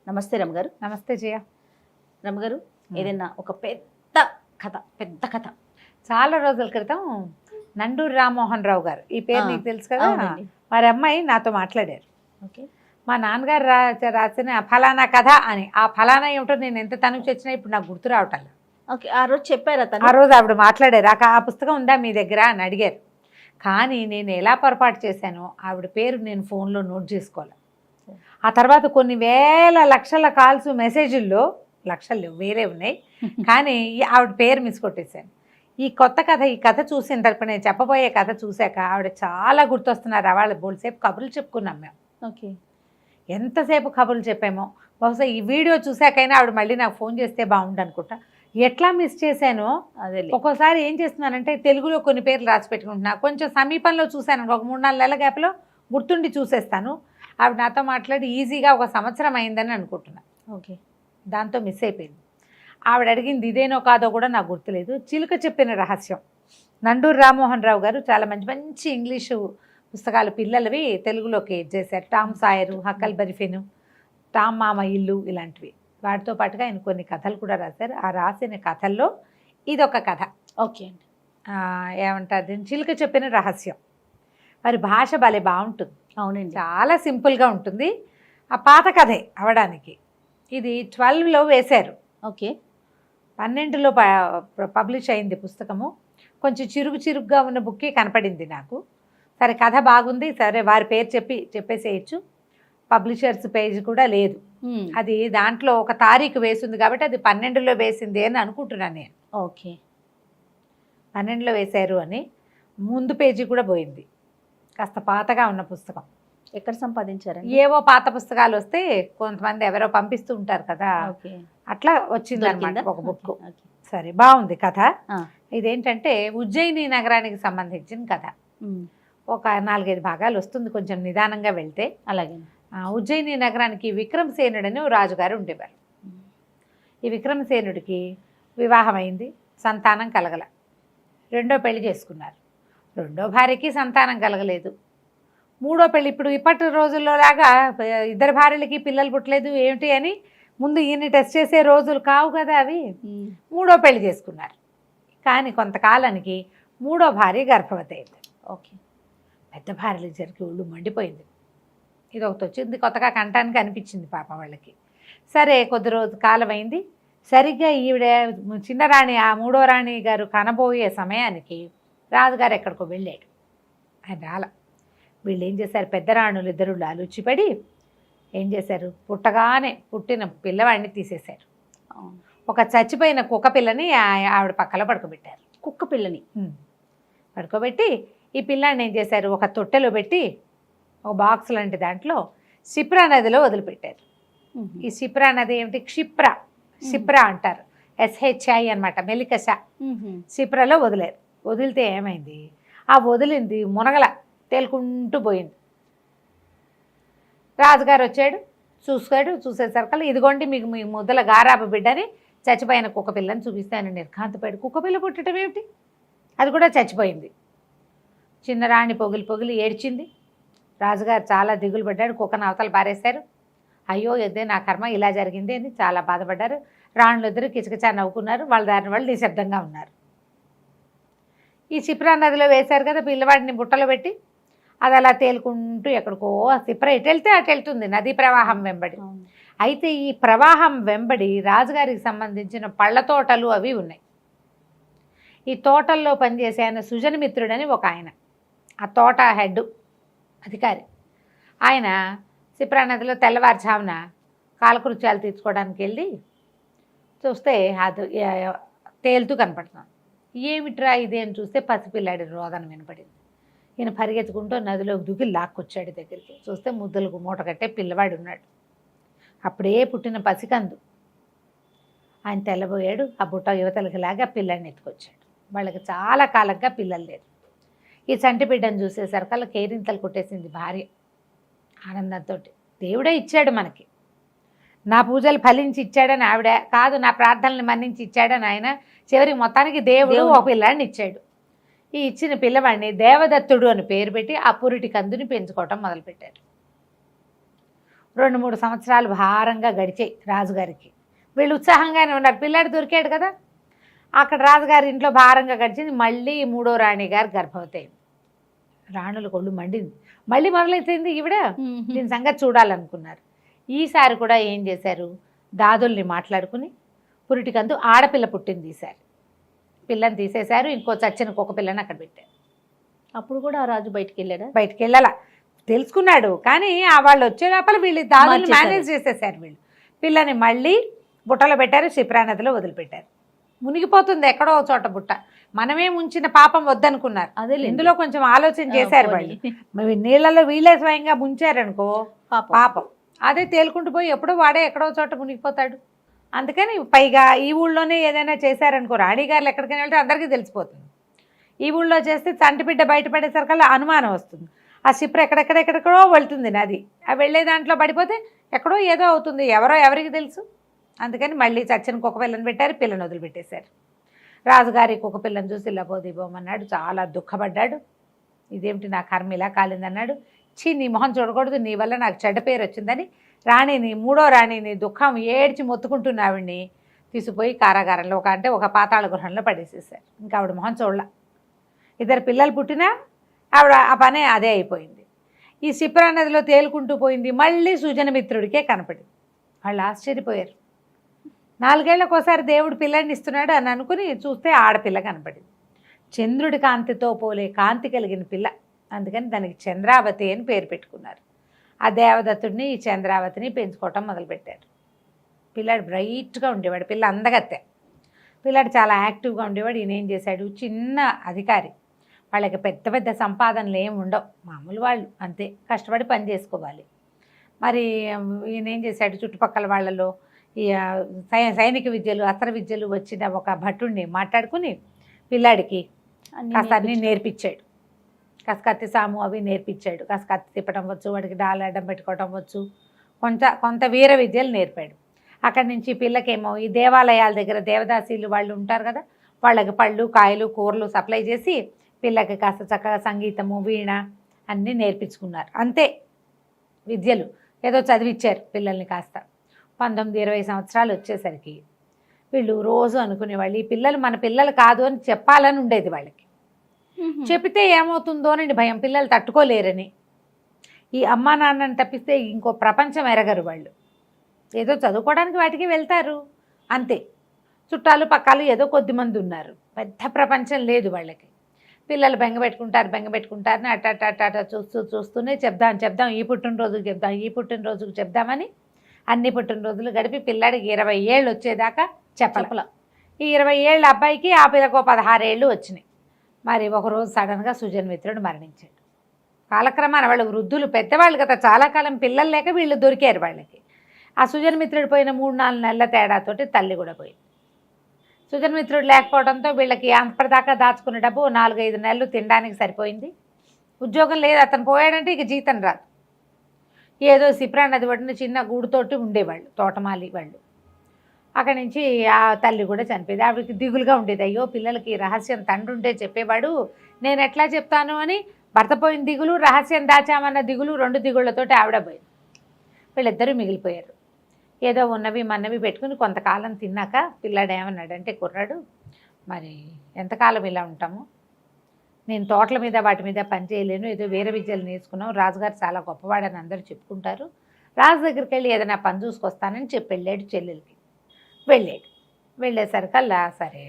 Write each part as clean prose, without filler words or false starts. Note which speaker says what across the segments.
Speaker 1: నమస్తే రమగారు.
Speaker 2: నమస్తే జయ.
Speaker 1: రమగారు, ఏదైనా ఒక పెద్ద కథ
Speaker 2: చాలా రోజుల క్రితం నండూరి రామ్మోహన్ రావు గారు, ఈ పేరు నీకు తెలుసు కదా,
Speaker 1: అవునండి.
Speaker 2: వారి అమ్మాయి నాతో మాట్లాడారు.
Speaker 1: ఓకే.
Speaker 2: మా నాన్నగారు రాసిన ఫలానా కథ అని. ఆ ఫలానా ఏమిటో నేను ఎంత తనుకు వచ్చినా ఇప్పుడు నాకు గుర్తు రావటం.
Speaker 1: ఓకే, ఆ రోజు చెప్పారా తను?
Speaker 2: ఆ రోజు ఆవిడ మాట్లాడారు, ఆ పుస్తకం ఉందా మీ దగ్గర అని అడిగారు. కానీ నేను ఎలా పొరపాటు చేశానో ఆవిడ పేరు నేను ఫోన్లో నోట్ చేసుకోవాలి. ఆ తర్వాత కొన్ని వేల లక్షల కాల్స్ మెసేజ్ల్లో లక్షలు వేరే ఉన్నాయి, కానీ ఆవిడ పేరు మిస్ కొట్టేశాను. ఈ కథ చూసిన తర్వాత నేను చెప్పబోయే కథ చూశాక ఆవిడ చాలా గుర్తొస్తున్నారు. వాళ్ళ బోల్సేపు కబుర్లు చెప్పుకున్నాం మేము.
Speaker 1: ఓకే.
Speaker 2: ఎంతసేపు కబుర్లు చెప్పామో. బహుశా ఈ వీడియో చూశాకైనా ఆవిడ మళ్ళీ నాకు ఫోన్ చేస్తే బాగుండు అనుకుంటా. ఎట్లా మిస్ చేశానో
Speaker 1: అదే.
Speaker 2: ఒక్కోసారి ఏం చేస్తున్నానంటే తెలుగులో కొన్ని పేర్లు రాసి పెట్టుకుంటున్నా, కొంచెం సమీపంలో చూశాను, ఒక 3-4 నెలల గ్యాప్లో గుర్తుండి చూసేస్తాను. ఆవిడ నాతో మాట్లాడి ఈజీగా 1 సంవత్సరం అయిందని అనుకుంటున్నా.
Speaker 1: ఓకే.
Speaker 2: దాంతో మిస్ అయిపోయింది. ఆవిడ అడిగింది ఇదేనో కాదో కూడా నాకు గుర్తులేదు. చిలుక చెప్పిన రహస్యం. నండూరి రామ్మోహన్ రావు గారు చాలా మంచి మంచి ఇంగ్లీషు పుస్తకాలు పిల్లలవి తెలుగులోకి చేశారు. టామ్ సాయరు, హక్కల్బరీ ఫిన్, టామ్ మామ ఇల్లు ఇలాంటివి. వాటితో పాటుగా ఆయన కొన్ని కథలు కూడా రాశారు. ఆ రాసిన కథల్లో ఇదొక కథ.
Speaker 1: ఓకే అండి.
Speaker 2: ఏమంటారు దీన్ని, చిలుక చెప్పిన రహస్యం. మరి భాష భలే బాగుంటుంది.
Speaker 1: అవునండి.
Speaker 2: చాలా సింపుల్గా ఉంటుంది. ఆ పాత కథే అవడానికి. ఇది 12లో వేశారు.
Speaker 1: ఓకే.
Speaker 2: 12లో పబ్లిష్ అయింది పుస్తకము. కొంచెం చిరుగుగా ఉన్న బుక్కే కనపడింది నాకు. సరే కథ బాగుంది, సరే వారి పేరు చెప్పేసేయచ్చు. పబ్లిషర్స్ పేజ్ కూడా లేదు. అది దాంట్లో ఒక తారీఖు వేసింది కాబట్టి అది 12లో వేసింది అని అనుకుంటున్నాను నేను.
Speaker 1: ఓకే.
Speaker 2: 12లో వేశారు అని. ముందు పేజీ కూడా పోయింది. కాస్త పాతగా ఉన్న పుస్తకం.
Speaker 1: ఎక్కడ సంపాదించారండి?
Speaker 2: ఏవో పాత పుస్తకాలు వస్తే కొంతమంది ఎవరో పంపిస్తూ ఉంటారు కదా,
Speaker 1: ఓకే.
Speaker 2: అట్లా వచ్చింది అన్నమాట ఒక బుక్.
Speaker 1: ఓకే.
Speaker 2: సరే బాగుంది కథ. ఇదేంటంటే ఉజ్జయిని నగరానికి సంబంధించిన కథ. ఒక 4-5 భాగాలు వస్తుంది కొంచెం నిదానంగా వెళ్తే.
Speaker 1: అలాగే.
Speaker 2: ఉజ్జయిని నగరానికి విక్రమసేనుడని ఓ రాజుగారు ఉండేవారు. ఈ విక్రమసేనుడికి వివాహం అయింది, సంతానం కలగల. 2వ పెళ్లి చేసుకున్నారు. 2వ భార్యకి సంతానం కలగలేదు. 3వ పెళ్లి, ఇప్పుడు ఇప్పటి రోజుల్లో లాగా 2 భార్యలకి పిల్లలు పుట్టలేదు ఏమిటి అని ముందు ఈయన్ని టెస్ట్ చేసే రోజులు కావు కదా అవి. 3వ పెళ్లి చేసుకున్నారు. కానీ కొంతకాలానికి 3వ భార్య గర్భవతి అయింది.
Speaker 1: ఓకే.
Speaker 2: పెద్ద భార్యలు జరిగి ఒళ్ళు మండిపోయింది. ఇది ఒకటి వచ్చింది, కొత్తగా కంటానికి అనిపించింది పాప వాళ్ళకి. సరే కొద్ది రోజు కాలం అయింది. సరిగ్గా ఈవిడ చిన్నరాణి, ఆ 3వ రాణి గారు కనబోయే సమయానికి రాజుగారు ఎక్కడికో వెళ్ళాడు. ఆయన రాల. వీళ్ళు ఏం చేశారు, పెద్ద రాణులు 2 లాలుచిపడి ఏం చేశారు, పుట్టిన పిల్లవాడిని తీసేశారు. ఒక చచ్చిపోయిన కుక్క పిల్లని ఆవిడ పక్కలో పడుకోబెట్టారు.
Speaker 1: కుక్క పిల్లని
Speaker 2: పడుకోబెట్టి ఈ పిల్లాడిని ఏం చేశారు, ఒక తొట్టెలో పెట్టి ఒక బాక్స్ లాంటి దాంట్లో షిప్రా నదిలో వదిలిపెట్టారు. ఈ షిప్రా నది ఏమిటి, క్షిప్రా అంటారు, SHI అనమాట, మెలికష. షిప్రాలో వదిలేరు. వదిలితే ఏమైంది, ఆ వదిలింది మునగల తేలుకుంటూ పోయింది. రాజుగారు వచ్చాడు, చూసేసరికల్లా ఇదిగోండి మీకు మీ ముద్దల గారాబు బిడ్డని చచ్చిపోయిన కుక్క పిల్లని చూపిస్తాను. నిర్ఘాంతపోయాడు. కుక్క పిల్ల పుట్టడం ఏమిటి, అది కూడా చచ్చిపోయింది. చిన్నరాణి పొగిలి ఏడ్చింది. రాజుగారు చాలా దిగులు పడ్డాడు. కుక్కను అవతల పారేశారు. అయ్యో ఎద్దే నా కర్మ ఇలా జరిగింది అని చాలా బాధపడ్డారు. రాణులు 2 కిచకిచా నవ్వుకున్నారు. వాళ్ళ దారిని వాళ్ళు నిశ్శబ్దంగా ఉన్నారు. ఈ షిప్రా నదిలో వేశారు కదా పిల్లవాడిని బుట్టలో పెట్టి, అది అలా తేలుకుంటూ ఎక్కడికో, ఆ షిప్రా ఎటు వెళ్తే అటు వెళ్తుంది నదీ ప్రవాహం వెంబడి. అయితే ఈ ప్రవాహం వెంబడి రాజుగారికి సంబంధించిన పళ్ళ తోటలు అవి ఉన్నాయి. ఈ తోటల్లో పనిచేసే ఆయన సుజనమిత్రుడని ఒక ఆయన, ఆ తోట హెడ్ అధికారి. ఆయన షిప్రా నదిలో తెల్లవారుజామున కాలకృత్యాలు తీర్చుకోవడానికి వెళ్ళి చూస్తే అది తేలుతూ కనపడుతున్నాను. ఏమిట్రా ఇది అని చూస్తే పసిపిల్లాడి రోదన వినపడింది. ఈయన పరిగెత్తుకుంటూ నదిలోకి దూకి లాక్కొచ్చాడు దగ్గరికి. చూస్తే ముద్దలకు మూట కట్టే పిల్లవాడు ఉన్నాడు. అప్పుడే పుట్టిన పసికందు. ఆయన తెల్లబోయాడు. ఆ బుట్ట యువతలకి లాగా పిల్లాడిని ఎత్తుకొచ్చాడు. వాళ్ళకి చాలా కాలంగా పిల్లలు లేరు. ఈ చంటి బిడ్డను చూసేసరికల్లా కేరింతలు కొట్టేసింది భార్య ఆనందంతో. దేవుడే ఇచ్చాడు మనకి, నా పూజలు ఫలించి ఇచ్చాడని ఆవిడ కాదు, నా ప్రార్థనలు మన్నించి ఇచ్చాడని ఆయన. చివరికి మొత్తానికి దేవుడు ఒక పిల్లాడిని ఇచ్చాడు. ఈ ఇచ్చిన పిల్లవాడిని దేవదత్తుడు అని పేరు పెట్టి ఆ పురిటి కందుని పెంచుకోవటం మొదలుపెట్టారు. 2-3 సంవత్సరాలు భారంగా గడిచాయి రాజుగారికి. వీళ్ళు ఉత్సాహంగానే ఉన్నారు, పిల్లాడు దొరికాడు కదా. అక్కడ రాజుగారి ఇంట్లో భారంగా గడిచింది. మళ్ళీ 3వ రాణి గారు గర్భవతి అయింది. రాణుల కొళ్ళు మండింది, మళ్ళీ మొదలైపోయింది ఈవిడ. దీని సంగతి చూడాలనుకున్నారు. ఈసారి కూడా ఏం చేశారు, దాదుల్ని మాట్లాడుకుని పురిటికందు ఆడపిల్ల పుట్టింది. ఈసారి పిల్లని తీసేశారు, ఇంకో చచ్చిన కుక్క పిల్లని అక్కడ పెట్టారు.
Speaker 1: అప్పుడు కూడా ఆ రాజు బయటికి వెళ్ళాడా?
Speaker 2: బయటికి వెళ్ళాల తెలుసుకున్నాడు, కానీ ఆ వాళ్ళు వచ్చే లోపల వీళ్ళు దాదుల్ని
Speaker 1: మార్చేశారు.
Speaker 2: మేనేజ్ చేసేసారు. వీళ్ళు పిల్లని మళ్ళీ బుట్టలో పెట్టారు, క్షిప్రా నదిలో వదిలిపెట్టారు. మునిగిపోతుంది ఎక్కడో ఒక చోట బుట్ట. మనమే ముంచిన పాపం వద్దనుకున్నారు.
Speaker 1: అదే
Speaker 2: ఇందులో కొంచెం ఆలోచన చేశారు వాళ్ళు. మరి నీళ్ళలో వీళ్ళే స్వయంగా ముంచారనుకో పాపం, అదే తేలుకుంటూ పోయి ఎప్పుడో వాడే ఎక్కడో చోట మునిగిపోతాడు. అందుకని పైగా ఈ ఊళ్ళోనే ఏదైనా చేశారనుకో, రాణిగారులు ఎక్కడికైనా వెళ్తే అందరికీ తెలిసిపోతుంది. ఈ ఊళ్ళో చేస్తే చంటిబిడ్డ బయటపడేసరికల్లా అనుమానం వస్తుంది. ఆ షిప్ర ఎక్కడెక్కడెక్కడో వెళ్తుంది నది, ఆ వెళ్ళే దాంట్లో పడిపోతే ఎక్కడో ఏదో అవుతుంది, ఎవరికి తెలుసు. అందుకని మళ్ళీ చచ్చిన కుక్క పిల్లని పెట్టారు, పిల్లని వదిలిపెట్టేశారు. రాజుగారి కుక్క పిల్లని చూసి లబోదిబోమన్నాడు, చాలా దుఃఖపడ్డాడు. ఇదేమిటి నా కర్మ ఇలా కాలిందన్నాడు. నీ మొహం చూడకూడదు, నీ వల్ల నాకు చెడ్డ పేరు వచ్చిందని రాణిని, 3వ రాణిని దుఃఖం ఏడ్చి మొత్తుకుంటున్న ఆవిడ్ని తీసుకుపోయి కారాగారంలో ఒక పాతాళ గృహంలో పడేసేసారు. ఇంకా ఆవిడ మొహం చూడలా. 2 పిల్లలు పుట్టినా ఆవిడ ఆ పనే అదే అయిపోయింది. ఈ క్షిప్రా నదిలో తేలుకుంటూ పోయింది, మళ్ళీ సుజనమిత్రుడికే కనపడింది. వాళ్ళు ఆశ్చర్యపోయారు. 4 ఏళ్లకోసారి దేవుడు పిల్లని ఇస్తున్నాడు అని అనుకుని చూస్తే ఆడపిల్ల కనపడింది. చంద్రుడి కాంతితో పోలే కాంతి కలిగిన పిల్ల, అందుకని దానికి చంద్రావతి అని పేరు పెట్టుకున్నారు. ఆ దేవదత్తుడిని ఈ చంద్రావతిని పెంచుకోవటం మొదలుపెట్టారు. పిల్లాడు బ్రైట్గా ఉండేవాడు, పిల్ల అందగత్తె. పిల్లాడు చాలా యాక్టివ్గా ఉండేవాడు. ఈయన ఏం చేశాడు, చిన్న అధికారి, వాళ్ళకి పెద్ద సంపాదనలు ఏమి ఉండవు, మామూలు వాళ్ళు అంతే, కష్టపడి పని చేసుకోవాలి. మరి ఈయన ఏం చేశాడు, చుట్టుపక్కల వాళ్ళలో ఈ సైనిక విద్యలు, అస్త్ర విద్యలు వచ్చిన ఒక భటుడిని మాట్లాడుకుని పిల్లాడికి కాస్త అన్నీ నేర్పించాడు. కాస్త కత్తి సాము అవి నేర్పించాడు. కాస్త కత్తి తిప్పడం వచ్చు, వాడికి డాలు అడ్డం పెట్టుకోవడం వచ్చు, కొంత వీర విద్యలు నేర్పాడు. అక్కడి నుంచి పిల్లకేమో ఈ దేవాలయాల దగ్గర దేవదాసీలు వాళ్ళు ఉంటారు కదా, వాళ్ళకి పళ్ళు కాయలు కూరలు సప్లై చేసి పిల్లకి కాస్త చక్కగా సంగీతము వీణ అన్నీ నేర్పించుకున్నారు. అంతే విద్యలు ఏదో చదివిచ్చారు పిల్లల్ని. కాస్త 19-20 సంవత్సరాలు వచ్చేసరికి వీళ్ళు రోజు అనుకునేవాళ్ళు, ఈ పిల్లలు మన పిల్లలు కాదు అని చెప్పాలని ఉండేది వాళ్ళకి. చెప్తే ఏమవుతుందో అని భయం, పిల్లలు తట్టుకోలేరని. ఈ అమ్మా నాన్నని తప్పిస్తే ఇంకో ప్రపంచం ఎరగరు వాళ్ళు. ఏదో చదువుకోవడానికి వాటికి వెళ్తారు అంతే. చుట్టాలు పక్కాలు ఏదో కొద్దిమంది ఉన్నారు, పెద్ద ప్రపంచం లేదు వాళ్ళకి. పిల్లలు బెంగపెట్టుకుంటారని అట్ట చూస్తూనే చెప్దాం ఈ పుట్టినరోజుకి చెప్దామని అన్ని పుట్టినరోజులు గడిపి పిల్లాడికి 20 ఏళ్ళు వచ్చేదాకా చెప్పల. ఈ 20 ఏళ్ళ అబ్బాయికి ఆ పిల్లకు 16 ఏళ్ళు వచ్చినాయి. మరి ఒకరోజు సడన్గా సుజన్మిత్రుడు మరణించాడు. కాలక్రమాన వాళ్ళు వృద్ధులు పెద్దవాళ్ళు కదా, చాలా కాలం పిల్లలు లేక వీళ్ళు దొరికారు వాళ్ళకి. ఆ సుజన్మిత్రుడు పోయిన 3-4 నెలల తేడాతోటి తల్లి కూడా పోయింది. సుజన్మిత్రుడు లేకపోవడంతో వీళ్ళకి అప్పటిదాకా దాచుకున్న డబ్బు 4-5 నెలలు తినడానికి సరిపోయింది. ఉద్యోగం లేదు, అతను పోయాడంటే ఇక జీతం రాదు. ఏదో క్షిప్రా నది ఒడ్డున చిన్న గూడుతోటి ఉండేవాళ్ళు, తోటమాలి వాళ్ళు. అక్కడి నుంచి ఆ తల్లి కూడా చనిపోయింది. ఆవిడకి దిగులుగా ఉండేది, అయ్యో పిల్లలకి రహస్యం తండ్రి ఉంటే చెప్పేవాడు, నేను ఎట్లా చెప్తాను అని. భర్త పోయిన దిగులు, రహస్యం దాచామన్న దిగులు, 2 దిగుళ్లతోటి ఆవిడ పోయింది. వీళ్ళిద్దరూ మిగిలిపోయారు. ఏదో ఉన్నవి మన్నవి పెట్టుకుని కొంతకాలం తిన్నాక పిల్లాడు ఏమన్నాడంటే, కుర్రాడు మరి ఎంతకాలం ఇలా ఉంటాము, నేను తోటల మీద వాటి మీద పని చేయలేను, ఏదో వేరే విద్యలు నేర్చుకున్నాం, రాజుగారు చాలా గొప్పవాడని అందరూ చెప్పుకుంటారు, రాజు దగ్గరికి వెళ్ళి ఏదైనా పని చూసుకొస్తానని చెప్పి వెళ్ళాడు. చెల్లెలకి వెళ్ళేసరికల్లా సరే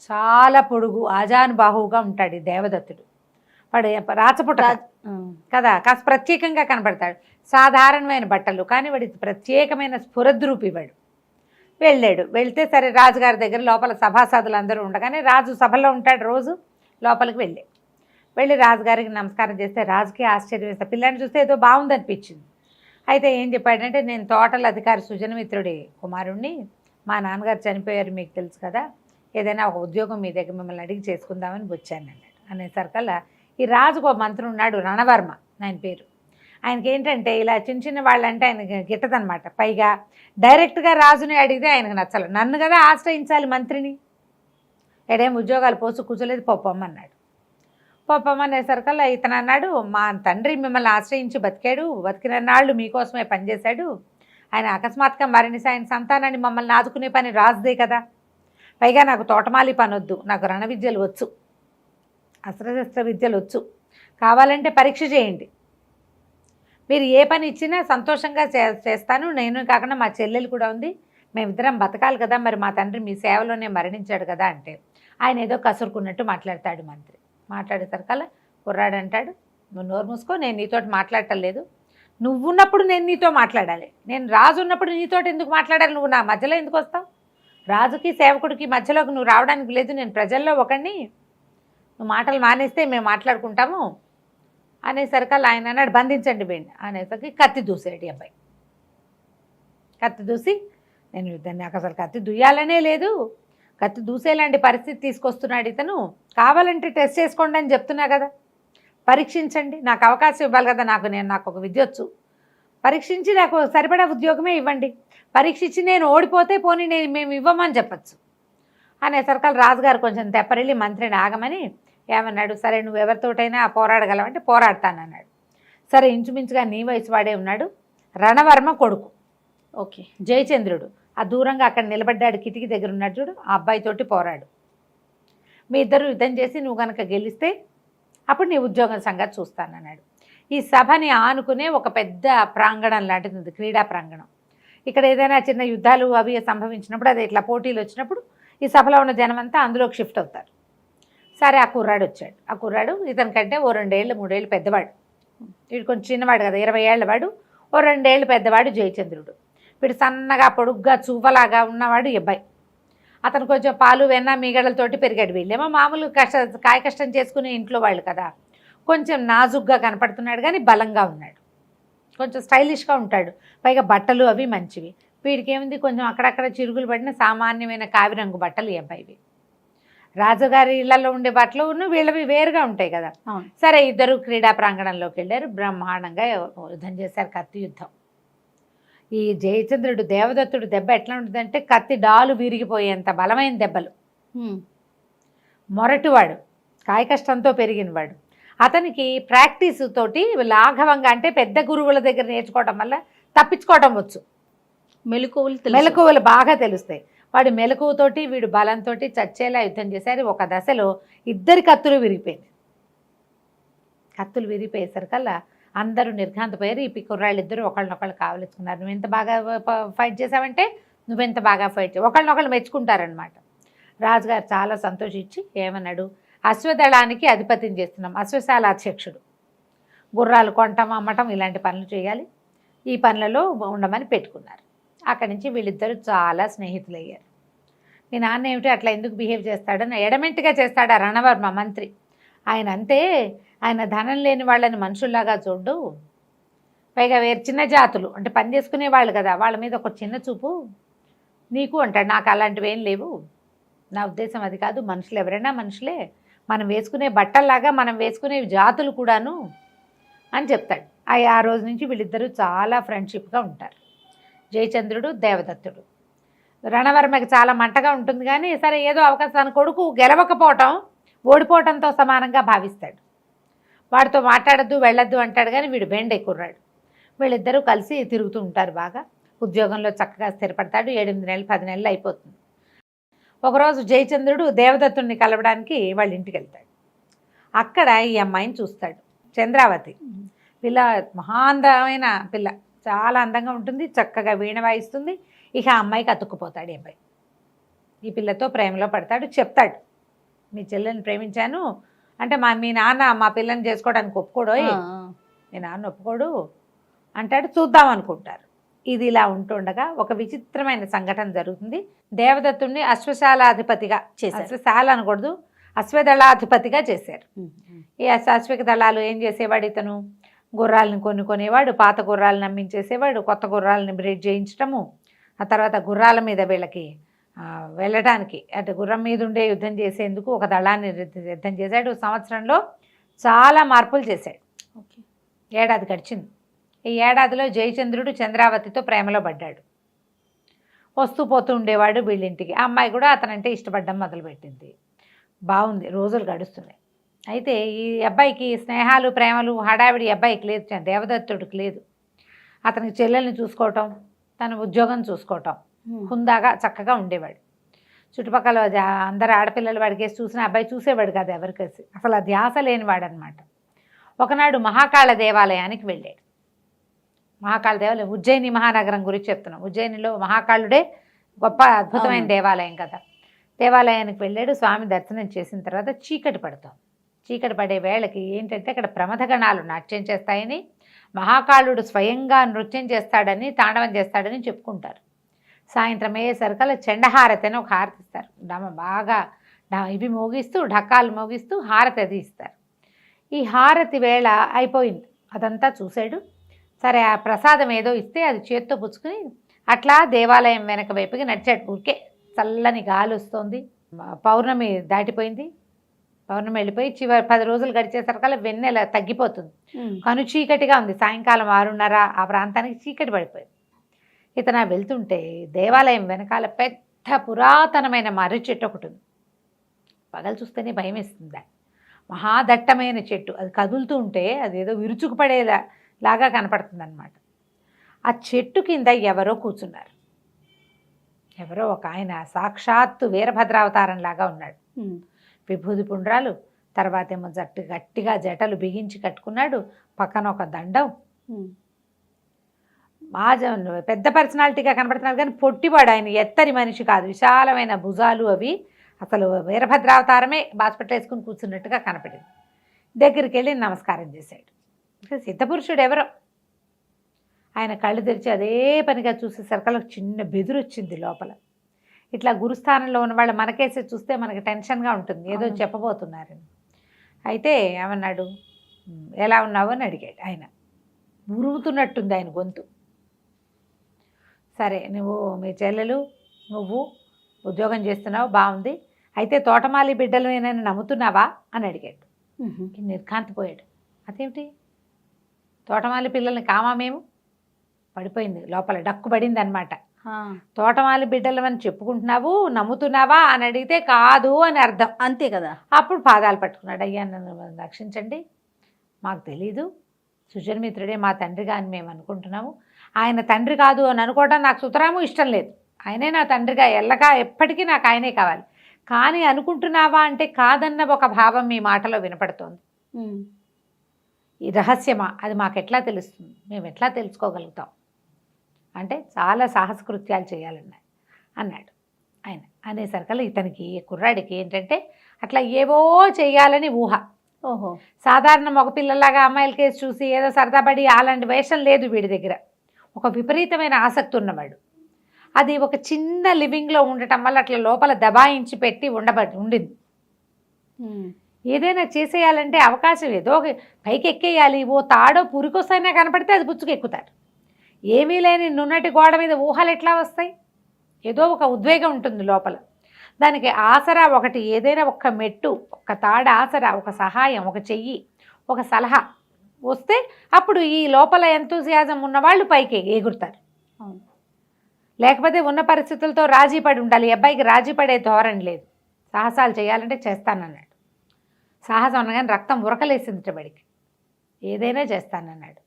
Speaker 2: చాలా పొడుగు ఆజానుబాహువుగా ఉంటాడు ఈ దేవదత్తుడు. వాడు రాచపుట కదా, కాస్త ప్రత్యేకంగా కనపడతాడు. సాధారణమైన బట్టలు, కానీ వాడి ప్రత్యేకమైన స్ఫురద్రూపి వాడు. వెళ్తే సరే రాజుగారి దగ్గర లోపల సభాసదులు అందరూ ఉండగానే రాజు సభలో ఉంటాడు రోజు. లోపలికి వెళ్ళి రాజుగారికి నమస్కారం చేస్తే రాజుకి ఆశ్చర్యం వేస్తే, పిల్లాన్ని చూస్తే ఏదో బాగుందనిపించింది. అయితే ఏం చెప్పాడంటే, నేను తోటల అధికారి సుజనమిత్రుడి కుమారుణ్ణి, మా నాన్నగారు చనిపోయారు మీకు తెలుసు కదా, ఏదైనా ఒక ఉద్యోగం మీ దగ్గర మిమ్మల్ని అడిగి చేసుకుందామని వచ్చాను అన్నాడు. అనేసరికల్లా ఈ రాజుకు ఒక మంత్రి ఉన్నాడు, రణవర్మ ఆయన పేరు. ఆయనకి ఏంటంటే ఇలా చిన్న వాళ్ళంటే ఆయనకి గిట్టదనమాట. పైగా డైరెక్ట్గా రాజుని అడిగితే ఆయనకు నచ్చలేదు. నన్ను కదా ఆశ్రయించాలి మంత్రిని, ఎడేం ఉద్యోగాలు పోసు కూర్చోలేదు, పొమ్మన్నాడు. పాపం అనేసరికల్లా ఇతను అన్నాడు, మా తండ్రి మిమ్మల్ని ఆశ్రయించి బతికాడు, బతికిన నాళ్ళు మీకోసమే పనిచేశాడు. ఆయన అకస్మాత్తుగా మరణిస్తే ఆయన సంతానాన్ని మమ్మల్ని ఆదుకునే పని రాజుదే కదా. పైగా నాకు తోటమాలి పని వద్దు, నాకు రణ విద్యలు వచ్చు, అస్త్రశస్త్ర విద్యలు వచ్చు. కావాలంటే పరీక్ష చేయండి, మీరు ఏ పని ఇచ్చినా సంతోషంగా చేస్తాను. నేను కాకుండా మా చెల్లెలు కూడా ఉంది, మేమిద్దరం బతకాలి కదా, మరి మా తండ్రి మీ సేవలోనే మరణించాడు కదా అంటే ఆయన ఏదో కసురుకున్నట్టు మాట్లాడతాడు మంత్రి. మాట్లాడేసరికల్లా కుర్రాడు అంటాడు, నువ్వు నోరు మూసుకో, నేను నీతోటి మాట్లాడటం లేదు. నువ్వున్నప్పుడు నేను నీతో మాట్లాడాలి, నేను రాజు ఉన్నప్పుడు నీతోటి ఎందుకు మాట్లాడాలి, నువ్వు నా మధ్యలో ఎందుకు వస్తావు? రాజుకి సేవకుడికి మధ్యలోకి నువ్వు రావడానికి లేదు, నేను ప్రజల్లో ఒకడిని, నువ్వు మాటలు మానేస్తే మేము మాట్లాడుకుంటాము అనేసరికల్లా ఆయన అన్నాడు, బంధించండి బేండి అనేసరికి కత్తి దూసాడు అబ్బాయి. కత్తి దూసి, నేను దాన్ని నాకు అసలు కత్తి దుయ్యాలనే లేదు, కత్తి దూసేలాంటి పరిస్థితి తీసుకొస్తున్నాడు ఇతను, కావాలంటే టెస్ట్ చేసుకోండి అని చెప్తున్నా కదా, పరీక్షించండి, నాకు అవకాశం ఇవ్వాలి కదా, నాకు ఒక విద్య వచ్చు, పరీక్షించి నాకు సరిపడా ఉద్యోగమే ఇవ్వండి, పరీక్షించి నేను ఓడిపోతే పోనీ మేము ఇవ్వమని చెప్పచ్చు అనేసరికల్ రాజుగారు కొంచెం తెప్పరిల్లి మంత్రిని ఆగమని ఏమన్నాడు, సరే నువ్వు ఎవరితోటైనా పోరాడగలవంటే పోరాడతానన్నాడు. సరే ఇంచుమించుగా నీ వయసు వాడే ఉన్నాడు, రణవర్మ కొడుకు,
Speaker 1: ఓకే,
Speaker 2: జయచంద్రుడు. ఆ దూరంగా అక్కడ నిలబడ్డాడు, కిటికీ దగ్గర ఉన్నాడు చూడు, ఆ అబ్బాయితోటి పోరాడు. మీ ఇద్దరు యుద్ధం చేసి నువ్వు కనుక గెలిస్తే అప్పుడు నీ ఉద్యోగం సంగతి చూస్తానన్నాడు. ఈ సభని ఆనుకునే ఒక పెద్ద ప్రాంగణం లాంటిది ఉంది, క్రీడా ప్రాంగణం. ఇక్కడ ఏదైనా చిన్న యుద్ధాలు అవి సంభవించినప్పుడు, అది ఇట్లా పోటీలు వచ్చినప్పుడు ఈ సభలో ఉన్న జనమంతా అందులోకి షిఫ్ట్ అవుతారు. సరే ఆ కుర్రాడు వచ్చాడు. ఆ కుర్రాడు ఇతని కంటే ఓ 2 ఏళ్ళు 3 ఏళ్ళు పెద్దవాడు, వీడు కొంచెం చిన్నవాడు కదా, 20 ఏళ్ళ వాడు, ఓ 2 ఏళ్ళు పెద్దవాడు జయచంద్రుడు. వీడు సన్నగా పొడుగ్గా చూవలాగా ఉన్నవాడు అబ్బాయి. అతను కొంచెం పాలు వెన్న మీగడలతోటి పెరిగాడు. వీళ్ళేమో మామూలు కాయ కష్టం చేసుకునే ఇంట్లో వాళ్ళు కదా, కొంచెం నాజుగ్గా కనపడుతున్నాడు కానీ బలంగా ఉన్నాడు, కొంచెం స్టైలిష్గా ఉంటాడు. పైగా బట్టలు అవి మంచివి. వీడికి ఏముంది, కొంచెం అక్కడక్కడ చిరుగులు పడిన సామాన్యమైన కావిరంగు బట్టలు ఈ అబ్బాయివి. రాజుగారి ఇళ్లలో ఉండే బట్టలు వీళ్ళవి వేరుగా ఉంటాయి కదా. సరే ఇద్దరు క్రీడా ప్రాంగణంలోకి వెళ్ళారు, బ్రహ్మాండంగా యుద్ధం చేశారు, కత్తి యుద్ధం. ఈ జయచంద్రుడు దేవదత్తుడు దెబ్బ ఎట్లా ఉంటుందంటే కత్తి డాలు విరిగిపోయేంత బలమైన దెబ్బలు. మొరటివాడు, కాయకష్టంతో పెరిగినవాడు. అతనికి ప్రాక్టీస్ తోటి లాఘవంగా, అంటే పెద్ద గురువుల దగ్గర నేర్చుకోవడం వల్ల తప్పించుకోవడం వచ్చు, మెలకువలు బాగా తెలుస్తాయి. వాడు మెలకువతోటి వీడు బలంతో చచ్చేలా యుద్ధం చేశారు. ఒక దశలో ఇద్దరి కత్తులు విరిగిపోయింది. కత్తులు విరిగిపోయేసరికల్లా అందరూ నిర్ఘాంతపోయారు. ఈ కుర్రాళ్ళు ఇద్దరు ఒకళ్ళనొకళ్ళు కావలించుకున్నారు. నువ్వు ఎంత బాగా ఫైట్ చేసావంటే నువ్వెంత బాగా ఫైట్ చేసావు, ఒకళ్ళనొకళ్ళు మెచ్చుకుంటారనమాట. రాజుగారు చాలా సంతోషించి ఏమన్నాడు, అశ్వదళానికి అధిపతిని చేస్తున్నాం, అశ్వశాల అధ్యక్షుడు, గుర్రాలు కొనటం అమ్మటం ఇలాంటి పనులు చేయాలి, ఈ పనులలో ఉండమని పెట్టుకున్నారు. అక్కడి నుంచి వీళ్ళిద్దరూ చాలా స్నేహితులయ్యారు. మీ నాన్న ఏమిటి అట్లా ఎందుకు బిహేవ్ చేస్తాడని ఎడమెంట్గా చేస్తాడు ఆ రణవర్మ మంత్రి. ఆయన అంతే, ఆయన ధనం లేని వాళ్ళని మనుషుల్లాగా చూడు, పైగా వేరు చిన్న జాతులు అంటే పని చేసుకునే వాళ్ళు కదా, వాళ్ళ మీద ఒక చిన్న చూపు నీకు అంటాడు. నాకు అలాంటివి ఏం లేవు, నా ఉద్దేశం అది కాదు, మనుషులు ఎవరైనా మనుషులే, మనం వేసుకునే బట్టల్లాగా మనం వేసుకునే జాతులు కూడాను అని చెప్తాడు. ఆ రోజు నుంచి వీళ్ళిద్దరూ చాలా ఫ్రెండ్షిప్గా ఉంటారు, జయచంద్రుడు దేవదత్తుడు. రణవర్మకి చాలా మంటగా ఉంటుంది కానీ సరే ఏదో అవకాశం, తన కొడుకు గెలవకపోవటం ఓడిపోవటంతో సమానంగా భావిస్తాడు. వాడితో మాట్లాడద్దు వెళ్ళొద్దు అంటాడు కానీ వీడు బెండే కుర్రాడు. వీళ్ళిద్దరూ కలిసి తిరుగుతూ ఉంటారు బాగా, ఉద్యోగంలో చక్కగా స్థిరపడతాడు. 7-8 నెలలు 10 నెలలు అయిపోతుంది. ఒకరోజు జయచంద్రుడు దేవదత్తుడిని కలవడానికి వాళ్ళ ఇంటికి వెళ్తాడు. అక్కడ ఈ అమ్మాయిని చూస్తాడు, చంద్రావతి పిల్ల, మహాందమైన పిల్ల, చాలా అందంగా ఉంటుంది, చక్కగా వీణ వాయిస్తుంది. ఇక ఆ అమ్మాయికి అతుక్కుపోతాడు ఈ అబ్బాయి. ఈ పిల్లతో ప్రేమలో పడతాడు. చెప్తాడు, మీ చెల్లెని ప్రేమించాను అంటే మీ నాన్న మా పిల్లని చేసుకోవడానికి ఒప్పుకోడోయ్, మీ నాన్న ఒప్పుకోడు అంటాడు. చూద్దాం అనుకుంటారు. ఇది ఇలా ఉంటుండగా ఒక విచిత్రమైన సంఘటన జరుగుతుంది. దేవదత్తుడిని అశ్వశాలాధిపతిగా చేశారు. అశ్వశాల అనకూడదు, అశ్వదళాధిపతిగా చేశారు. ఈ అశ్విక దళాలు ఏం చేసేవాడు, ఇతను గుర్రాలను కొనేవాడు, పాత గుర్రాలను అమ్మించేసేవాడు, కొత్త గుర్రాలను బ్రీడ్ చేయించటము, ఆ తర్వాత గుర్రాల మీద వీళ్ళకి వెళ్ళడానికి అంటే గుర్రం మీద ఉండే యుద్ధం చేసేందుకు ఒక దళాన్ని యుద్ధం చేశాడు. సంవత్సరంలో చాలా మార్పులు చేశాడు. ఏడాది గడిచింది. ఈ ఏడాదిలో జయచంద్రుడు చంద్రావతితో ప్రేమలో పడ్డాడు. వస్తూ పోతూ ఉండేవాడు వీళ్ళింటికి. ఆ అమ్మాయి కూడా అతనంటే ఇష్టపడడం మొదలుపెట్టింది. బాగుంది, రోజులు గడుస్తున్నాయి. అయితే ఈ అబ్బాయికి స్నేహాలు ప్రేమలు హడావిడి అబ్బాయికి లేదు, దేవదత్తుడికి లేదు. అతనికి చెల్లెల్ని చూసుకోవటం, తన ఉద్యోగం చూసుకోవటం, హుందాగా చక్కగా ఉండేవాడు. చుట్టుపక్కల అందరు ఆడపిల్లలు వాడికేసి చూసిన అబ్బాయి చూసేవాడు కాదు ఎవరికేసి, అసలు ఆ ధ్యాస లేనివాడు అనమాట. ఒకనాడు మహాకాళ దేవాలయానికి వెళ్ళాడు. మహాకాళ దేవాలయం ఉజ్జయిని మహానగరం గురించి చెప్తున్నాం. ఉజ్జయినిలో మహాకాళుడే గొప్ప అద్భుతమైన దేవాలయం కదా. దేవాలయానికి వెళ్ళాడు. స్వామి దర్శనం చేసిన తర్వాత చీకటి పడతాం. చీకటి పడే వేళకి ఏంటంటే అక్కడ ప్రమథగణాలు నాట్యం చేస్తాయని, మహాకాళుడు స్వయంగా నృత్యం చేస్తాడని, తాండవం చేస్తాడని చెప్పుకుంటారు. సాయంత్రం అయ్యేసరికల్లా చెండహారతి అని ఒక హారతి ఇస్తారు. బాగా ఇవి మోగిస్తూ, ఢక్కాలు మోగిస్తూ హారతి అది ఇస్తారు. ఈ హారతి వేళ అయిపోయింది. అదంతా చూశాడు. సరే ఆ ప్రసాదం ఏదో ఇస్తే అది చేత్తో పుచ్చుకుని అట్లా దేవాలయం వెనక వైపుకి నడిచాడు. ఊరికే చల్లని గాలి వస్తుంది. పౌర్ణమి దాటిపోయింది. పౌర్ణమి వెళ్ళిపోయి చివరి 10 రోజులు గడిచేసరికల్లా వెన్నెల తగ్గిపోతుంది. కను చీకటిగా ఉంది. సాయంకాలం 6:30 ఆ ప్రాంతానికి చీకటి పడిపోయింది. ఇతను వెళ్తుంటే దేవాలయం వెనకాల పెద్ద పురాతనమైన మర్రి చెట్టు ఒకటి ఉంది. పగలు చూస్తేనే భయం వేస్తుంది. మహాదట్టమైన చెట్టు, అది కదులుతూ ఉంటే అదేదో విరుచుకుపడేలాగా కనపడుతుంది అనమాట. ఆ చెట్టు కింద ఎవరో కూర్చున్నారు. ఎవరో ఒక ఆయన సాక్షాత్తు వీరభద్రావతారంలాగా ఉన్నాడు. విభూది పుండ్రాలు, తర్వాత ఏమో గట్టిగా జటలు బిగించి కట్టుకున్నాడు. పక్కన ఒక దండం. పెద్ద పర్సనాలిటీగా కనపడుతున్నారు కానీ పొట్టివాడు ఆయన, ఎత్తరి మనిషి కాదు. విశాలమైన భుజాలు అవి. అసలు వీరభద్రావతారమే బాస్పట్లు వేసుకుని కూర్చున్నట్టుగా కనపడింది. దగ్గరికి వెళ్ళి నమస్కారం చేశాడు. సిద్ధపురుషుడు ఎవరో. ఆయన కళ్ళు తెరిచి అదే పనిగా చూసేసరికి చిన్న బెదురు వచ్చింది లోపల. ఇట్లా గురుస్థానంలో ఉన్న వాళ్ళు మనకేసి చూస్తే మనకి టెన్షన్గా ఉంటుంది, ఏదో చెప్పబోతున్నారని. అయితే ఏమన్నాడు, ఎలా ఉన్నావు అని అడిగాడు. ఆయన ఉరుగుతున్నట్టుంది ఆయన గొంతు. సరే, నువ్వు మీ చెల్లెలు నువ్వు ఉద్యోగం చేస్తున్నావు, బాగుంది. అయితే తోటమాలి బిడ్డలు నేను నమ్ముతున్నావా అని అడిగాడు. నిర్ఘాంతపోయాడు. అదేమిటి, తోటమాలి పిల్లల్ని కామా మేము? పడిపోయింది లోపల, డక్కు పడింది అనమాట. తోటమాలి బిడ్డలు అని చెప్పుకుంటున్నావు, నమ్ముతున్నావా అని అడిగితే కాదు అని అర్థం,
Speaker 1: అంతే కదా.
Speaker 2: అప్పుడు పాదాలు పట్టుకున్నాడు. అయ్యా నన్ను రక్షించండి, మాకు తెలీదు, సుజన్మిత్రుడే మా తండ్రిగా అని మేము అనుకుంటున్నాము. ఆయన తండ్రి కాదు అని అనుకోవడం నాకు సుతరాము ఇష్టం లేదు. ఆయనే నా తండ్రిగా ఎల్లగా ఎప్పటికీ నాకు ఆయనే కావాలి. కానీ అనుకుంటున్నావా అంటే కాదన్న ఒక భావం మీ మాటలో వినపడుతోంది. ఈ రహస్యమా, అది మాకు ఎట్లా తెలుస్తుంది, మేము ఎట్లా తెలుసుకోగలుగుతాం అంటే చాలా సాహసకృత్యాలు చేయాలన్నాడు అన్నాడు ఆయన. అనేసరికల్లా ఇతనికి కుర్రాడికి ఏంటంటే అట్లా ఏవో చేయాలని ఊహ.
Speaker 1: ఓహో,
Speaker 2: సాధారణ మగపిల్లలాగా అమ్మాయిల కేసు చూసి ఏదో సరదాపడి అలాంటి వేషం లేదు వీడి దగ్గర. ఒక విపరీతమైన ఆసక్తి ఉన్నవాడు. అది ఒక చిన్న లివింగ్లో ఉండటం వల్ల అట్లా లోపల దబాయించి పెట్టి ఉండింది. ఏదైనా చేసేయాలంటే అవకాశం ఏదో పైకి ఎక్కేయాలి. ఓ తాడో పురికొస్తైనా కనపడితే అది పుచ్చుకెక్కుతారు. ఏమీ లేని నున్నటి గోడ మీద ఊహలు ఎట్లా వస్తాయి? ఏదో ఒక ఉద్వేగం ఉంటుంది లోపల. దానికి ఆసరా ఒకటి, ఏదైనా ఒక మెట్టు, ఒక తాడ ఆసరా, ఒక సహాయం, ఒక చెయ్యి, ఒక సలహా వస్తే అప్పుడు ఈ లోపల ఎంతూజియాజం ఉన్నవాళ్ళు పైకి ఎగురుతారు. లేకపోతే ఉన్న పరిస్థితులతో రాజీ పడి ఉండాలి. అబ్బాయికి రాజీ పడే ధోరణి లేదు. సాహసాలు చేయాలంటే చేస్తానన్నాడు. సాహసం అనగానే రక్తం ఉరకలేసింది బడికి. ఏదైనా చేస్తానన్నాడు.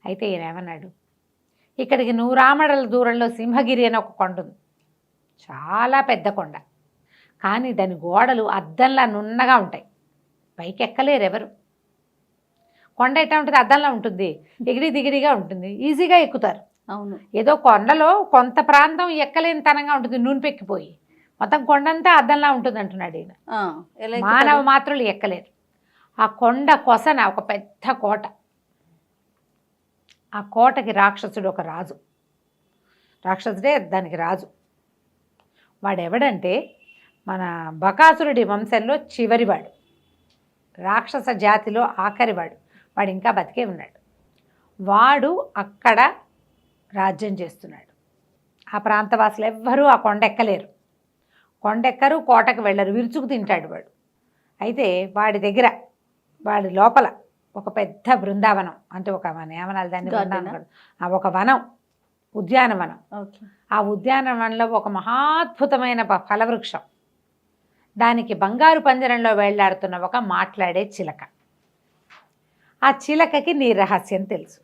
Speaker 2: అయితే ఈయన ఏమన్నాడు, ఇక్కడికి 100 ఆమడల దూరంలో సింహగిరి అని ఒక కొండ ఉంది. చాలా పెద్ద కొండ, కానీ దాని గోడలు అద్దంలా నున్నగా ఉంటాయి. పైకి ఎక్కలేరు ఎవరు. కొండ ఎట్లా ఉంటుంది, అద్దంలా ఉంటుంది, ఎగిడి దిగిడిగా ఉంటుంది, ఈజీగా ఎక్కుతారు.
Speaker 1: అవును,
Speaker 2: ఏదో కొండలో కొంత ప్రాంతం ఎక్కలేని తనంగా ఉంటుంది, నూనె పెక్కిపోయి. మొత్తం కొండంతా అద్దంలా ఉంటుంది అంటున్నాడు ఈయన. మానవ మాత్రులు ఎక్కలేరు. ఆ కొండ కొసన ఒక పెద్ద కోట. ఆ కోటకి రాక్షసుడు ఒక రాజు. రాక్షసుడే దానికి రాజు. వాడెవడంటే మన బకాసురుడి వంశంలో చివరివాడు, రాక్షస జాతిలో ఆఖరివాడు. వాడు ఇంకా బతికే ఉన్నాడు. వాడు అక్కడ రాజ్యం చేస్తున్నాడు. ఆ ప్రాంతవాసులు ఎవ్వరూ ఆ కొండ ఎక్కలేరు, కొండెక్కరు, కోటకు వెళ్ళరు, విరుచుకు తింటాడు వాడు. అయితే వాడి దగ్గర, వాడి లోపల ఒక పెద్ద బృందావనం, అంటే ఒక మన ఏమనాలి దాన్ని, ఒక వనం, ఉద్యానవనం. ఆ ఉద్యానవనంలో ఒక మహాద్భుతమైన ఫలవృక్షం, దానికి బంగారు పంజరంలో వేళ్లాడుతున్న ఒక మాట్లాడే చిలక. ఆ చిలకకి నీ రహస్యం తెలుసు,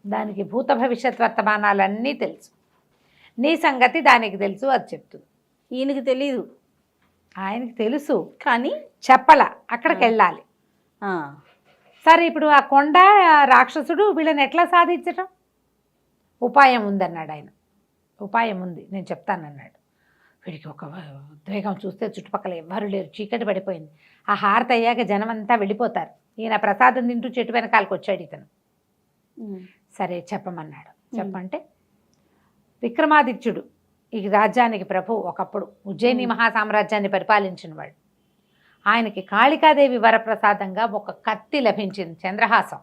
Speaker 2: దానికి భూత భవిష్యత్ వర్తమానాలన్నీ తెలుసు, నీ సంగతి దానికి తెలుసు, అది చెప్తుంది.
Speaker 1: ఈయనకి తెలీదు,
Speaker 2: ఆయనకి తెలుసు
Speaker 1: కానీ
Speaker 2: చెప్పల, అక్కడికి వెళ్ళాలి.
Speaker 1: ఆ,
Speaker 2: సరే, ఇప్పుడు ఆ కొండ ఆ రాక్షసుడు వీళ్ళని ఎట్లా సాధించటం? ఉపాయం ఉందన్నాడు ఆయన. ఉపాయం ఉంది, నేను చెప్తానన్నాడు. వీడికి ఒక ఉద్వేగం, చూస్తే చుట్టుపక్కల ఎవ్వరు లేరు, చీకటి పడిపోయింది. ఆ హారతి అయ్యాక జనమంతా వెళ్ళిపోతారు. ఈయన ప్రసాదం తింటూ చెట్టు వెనకాలకు వచ్చాడు ఇతను. సరే చెప్పమన్నాడు. చెప్పంటే విక్రమాదిత్యుడు ఈ రాజ్యానికి ప్రభు, ఒకప్పుడు ఉజ్జయిని మహాసామ్రాజ్యాన్ని పరిపాలించిన వాడు. ఆయనకి కాళికాదేవి వరప్రసాదంగా ఒక కత్తి లభించింది, చంద్రహాసం.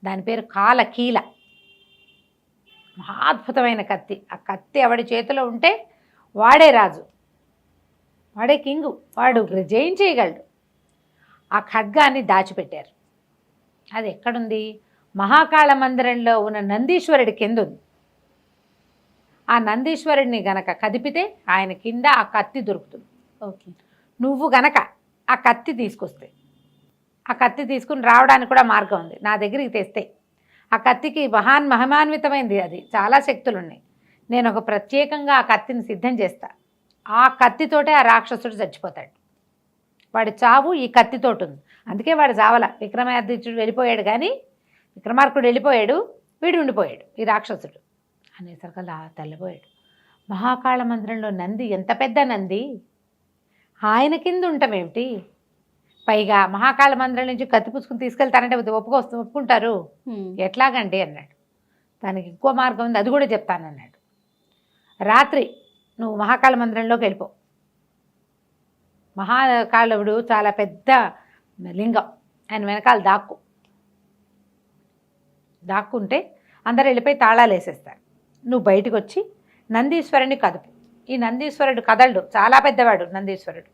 Speaker 2: దాని పేరు కాలకీల. మహాద్భుతమైన కత్తి. ఆ కత్తి ఎవడి చేతిలో ఉంటే వాడే రాజు, వాడే కింగు, వాడు జయించేయగలడు. ఆ ఖడ్గాన్ని దాచిపెట్టారు. అది ఎక్కడుంది? మహాకాళ మందిరంలో ఉన్న నందీశ్వరుడి కింద ఉంది. ఆ నందీశ్వరుడిని గనక కదిపితే ఆయన కింద ఆ కత్తి దొరుకుతుంది.
Speaker 1: ఓకే,
Speaker 2: నువ్వు గనక ఆ కత్తి తీసుకొస్తే, ఆ కత్తి తీసుకుని రావడానికి కూడా మార్గం ఉంది. నా దగ్గరికి తెస్తే ఆ కత్తికి మహిమాన్వితమైంది, అది చాలా శక్తులు ఉన్నాయి. నేను ఒక ప్రత్యేకంగా ఆ కత్తిని సిద్ధం చేస్తా. ఆ కత్తితోటే ఆ రాక్షసుడు చచ్చిపోతాడు. వాడి చావు ఈ కత్తితోటి ఉంది. అందుకే వాడు చావల. విక్రమాదిత్యుడు వెళ్ళిపోయాడు, కానీ విక్రమార్కుడు వెళ్ళిపోయాడు, వీడు ఉండిపోయాడు, ఈ రాక్షసుడు. అనేసరికల్లా తెల్లబోయాడు. మహాకాళ మందిరంలో నంది ఎంత పెద్ద నంది, ఆయన కింద ఉంటామేమిటి? పైగా మహాకాళ మందిరం నుంచి కత్తి పుచ్చుకుని తీసుకెళ్తారంటే ఒప్పుకుంటారు, ఎట్లాగండి అన్నాడు. దానికి ఇంకో మార్గం ఉంది, అది కూడా చెప్తానన్నాడు. రాత్రి నువ్వు మహాకాళ మందిరంలోకి వెళ్ళిపో. మహాకాళవుడు చాలా పెద్ద లింగం, ఆయన వెనకాల దాక్కుంటే అందరు వెళ్ళిపోయి తాళాలు వేసేస్తారు. నువ్వు బయటకు వచ్చి నందీశ్వరుని కదుపు. ఈ నందీశ్వరుడు కదలడు, చాలా పెద్దవాడు నందీశ్వరుడు.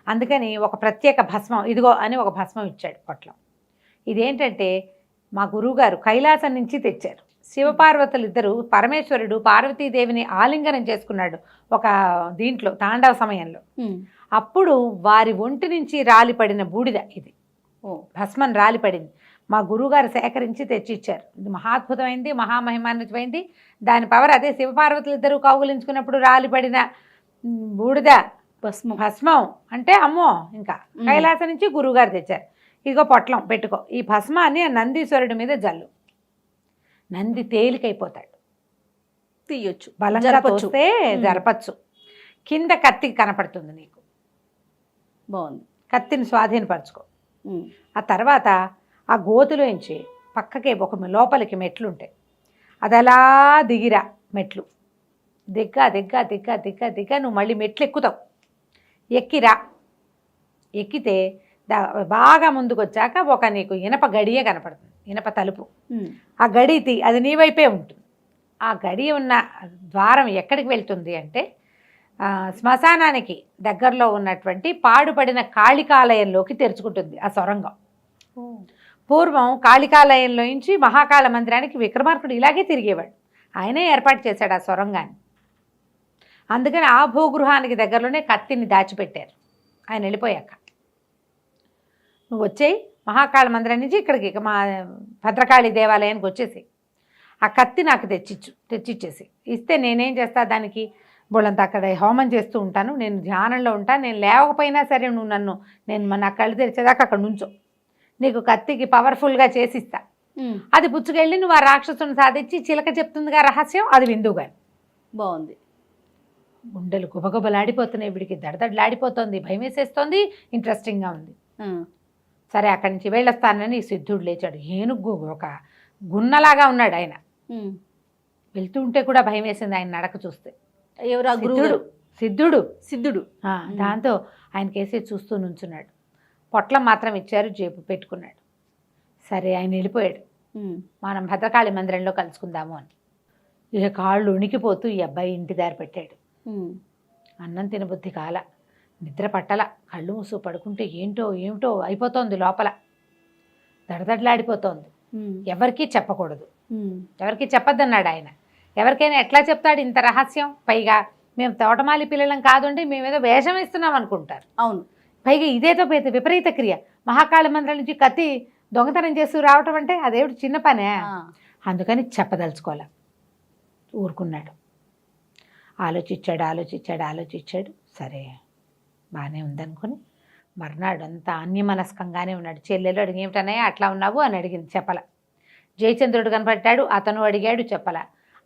Speaker 2: అందుకని ఒక ప్రత్యేక భస్మం, ఇదిగో అని ఒక భస్మం ఇచ్చాడు పొట్లం. ఇదేంటంటే మా గురువుగారు కైలాసం నుంచి తెచ్చారు. శివపార్వతులు ఇద్దరు, పరమేశ్వరుడు పార్వతీదేవిని ఆలింగనం చేసుకున్నాడు ఒక దీంట్లో తాండవ సమయంలో. అప్పుడు వారి ఒంటి నుంచి రాలిపడిన బూడిద ఇది, భస్మం రాలిపడింది. మా గురువుగారు సేకరించి తెచ్చిచ్చారు. ఇది మహాద్భుతమైంది, మహామహిమాన్వితమైంది. దాని పవర్ అదే. శివపార్వతులు ఇద్దరు కౌగులించుకున్నప్పుడు రాలిపడిన బూడిద భస్మం అంటే అమ్మో, ఇంకా కైలాసం నుంచి గురువుగారు తెచ్చారు. ఇదిగో పొట్లం పెట్టుకో, ఈ భస్మాన్ని నందీశ్వరుడి మీద జల్లు. నంది తేలికైపోతాడు,
Speaker 1: తీయొచ్చు,
Speaker 2: బలంగా పోస్తే జరపచ్చు. కింద కత్తి కనపడుతుంది నీకు.
Speaker 1: బాగుంది.
Speaker 2: కత్తిని స్వాధీనపరచుకో. ఆ తర్వాత ఆ గోతులోంచి పక్కకే ఒక లోపలికి మెట్లుంటాయి, అది అలా దిగిరా. మెట్లు దిగ్గ నువ్వు మళ్ళీ మెట్లు ఎక్కుతావు. ఎక్కిరా. ఎక్కితే బాగా ముందుకు వచ్చాక ఒక నీకు ఇనప గడియ కనపడుతుంది, ఇనప తలుపు. ఆ గడి అది నీ వైపే ఉంటుంది. ఆ గడి ఉన్న ద్వారం ఎక్కడికి వెళ్తుంది అంటే శ్మశానానికి దగ్గరలో ఉన్నటువంటి పాడుపడిన కాళికాలయంలోకి తెరుచుకుంటుంది ఆ సొరంగం. పూర్వం కాళికాలయంలో నుంచి మహాకాళ మందిరానికి విక్రమార్కుడు ఇలాగే తిరిగేవాడు. ఆయనే ఏర్పాటు చేశాడు ఆ సొరంగాన్ని. అందుకని ఆ భూగృహానికి దగ్గరలోనే కత్తిని దాచిపెట్టారు. ఆయన వెళ్ళిపోయాక నువ్వు వచ్చేయి మహాకాళ మందిరం నుంచి ఇక్కడికి మా భద్రకాళి దేవాలయానికి వచ్చేసి ఆ కత్తి నాకు తెచ్చిచ్చేసి ఇస్తే నేనేం చేస్తా, దానికి బోళ్ళంతా అక్కడ హోమం చేస్తూ ఉంటాను. నేను ధ్యానంలో ఉంటాను. నేను లేవకపోయినా సరే నువ్వు నేను నా కళ్ళు తెరిచేదాకా అక్కడ నుంచో, నీకు కత్తికి పవర్ఫుల్గా చేసిస్తా. అది పుచ్చుకెళ్ళి నువ్వు ఆ రాక్షసుని సాధించి చిలక చెప్తుందిగా రహస్యం, అది విందువుగా.
Speaker 1: బాగుంది.
Speaker 2: గుండెలు గుబగుబలాడిపోతున్నాయి, వీడికి దడదడలాడిపోతుంది, భయం వేసేస్తోంది, ఇంట్రెస్టింగ్గా ఉంది. సరే అక్కడి నుంచి వెళ్ళొస్తానని సిద్ధుడు లేచాడు. ఏనుగు ఒక గున్నలాగా ఉన్నాడు ఆయన. వెళ్తూ ఉంటే కూడా భయం వేసింది ఆయన నడక చూస్తే.
Speaker 1: ఎవరు? గురువుడు సిద్ధుడు.
Speaker 2: దాంతో ఆయన కేసే చూస్తూ నుంచున్నాడు. పొట్లం మాత్రం ఇచ్చారు, జేబు పెట్టుకున్నాడు. సరే ఆయన వెళ్ళిపోయాడు. మనం భద్రకాళి మందిరంలో కలుసుకుందాము అని. ఇక కాళ్ళు ఉణికిపోతూ ఈ అబ్బాయి ఇంటి దారి పెట్టాడు. అన్నం తినబుద్ధి కాల, నిద్ర పట్టల, కళ్ళు మూసు పడుకుంటే ఏమిటో అయిపోతోంది లోపల, దడదడలాడిపోతోంది. ఎవరికీ చెప్పకూడదు, ఎవరికి చెప్పొద్దన్నాడు ఆయన. ఎవరికైనా ఎట్లా చెప్తాడు ఇంత రహస్యం? పైగా మేము తోటమాలి పిల్లలం కాదండి, మేమేదో వేషం ఇస్తున్నాం అనుకుంటారు.
Speaker 1: అవును.
Speaker 2: పైగా ఇదేదో విపరీత క్రియ. మహాకాళి మందిరం నుంచి కత్తి దొంగతనం చేస్తూ రావటం అంటే అదేమిటి చిన్న పనే. అందుకని చెప్పదలుచుకోలే, ఊరుకున్నాడు. ఆలోచించాడు. సరే బాగానే ఉందనుకొని మర్నాడు అంతా అన్యమనస్కంగానే ఉన్నాడు. చెల్లెలు అడిగి ఏమిటనే అట్లా ఉన్నావు అని అడిగింది, చెప్పల. జయచంద్రుడు కనపడ్డాడు, అతను అడిగాడు, చెప్పల.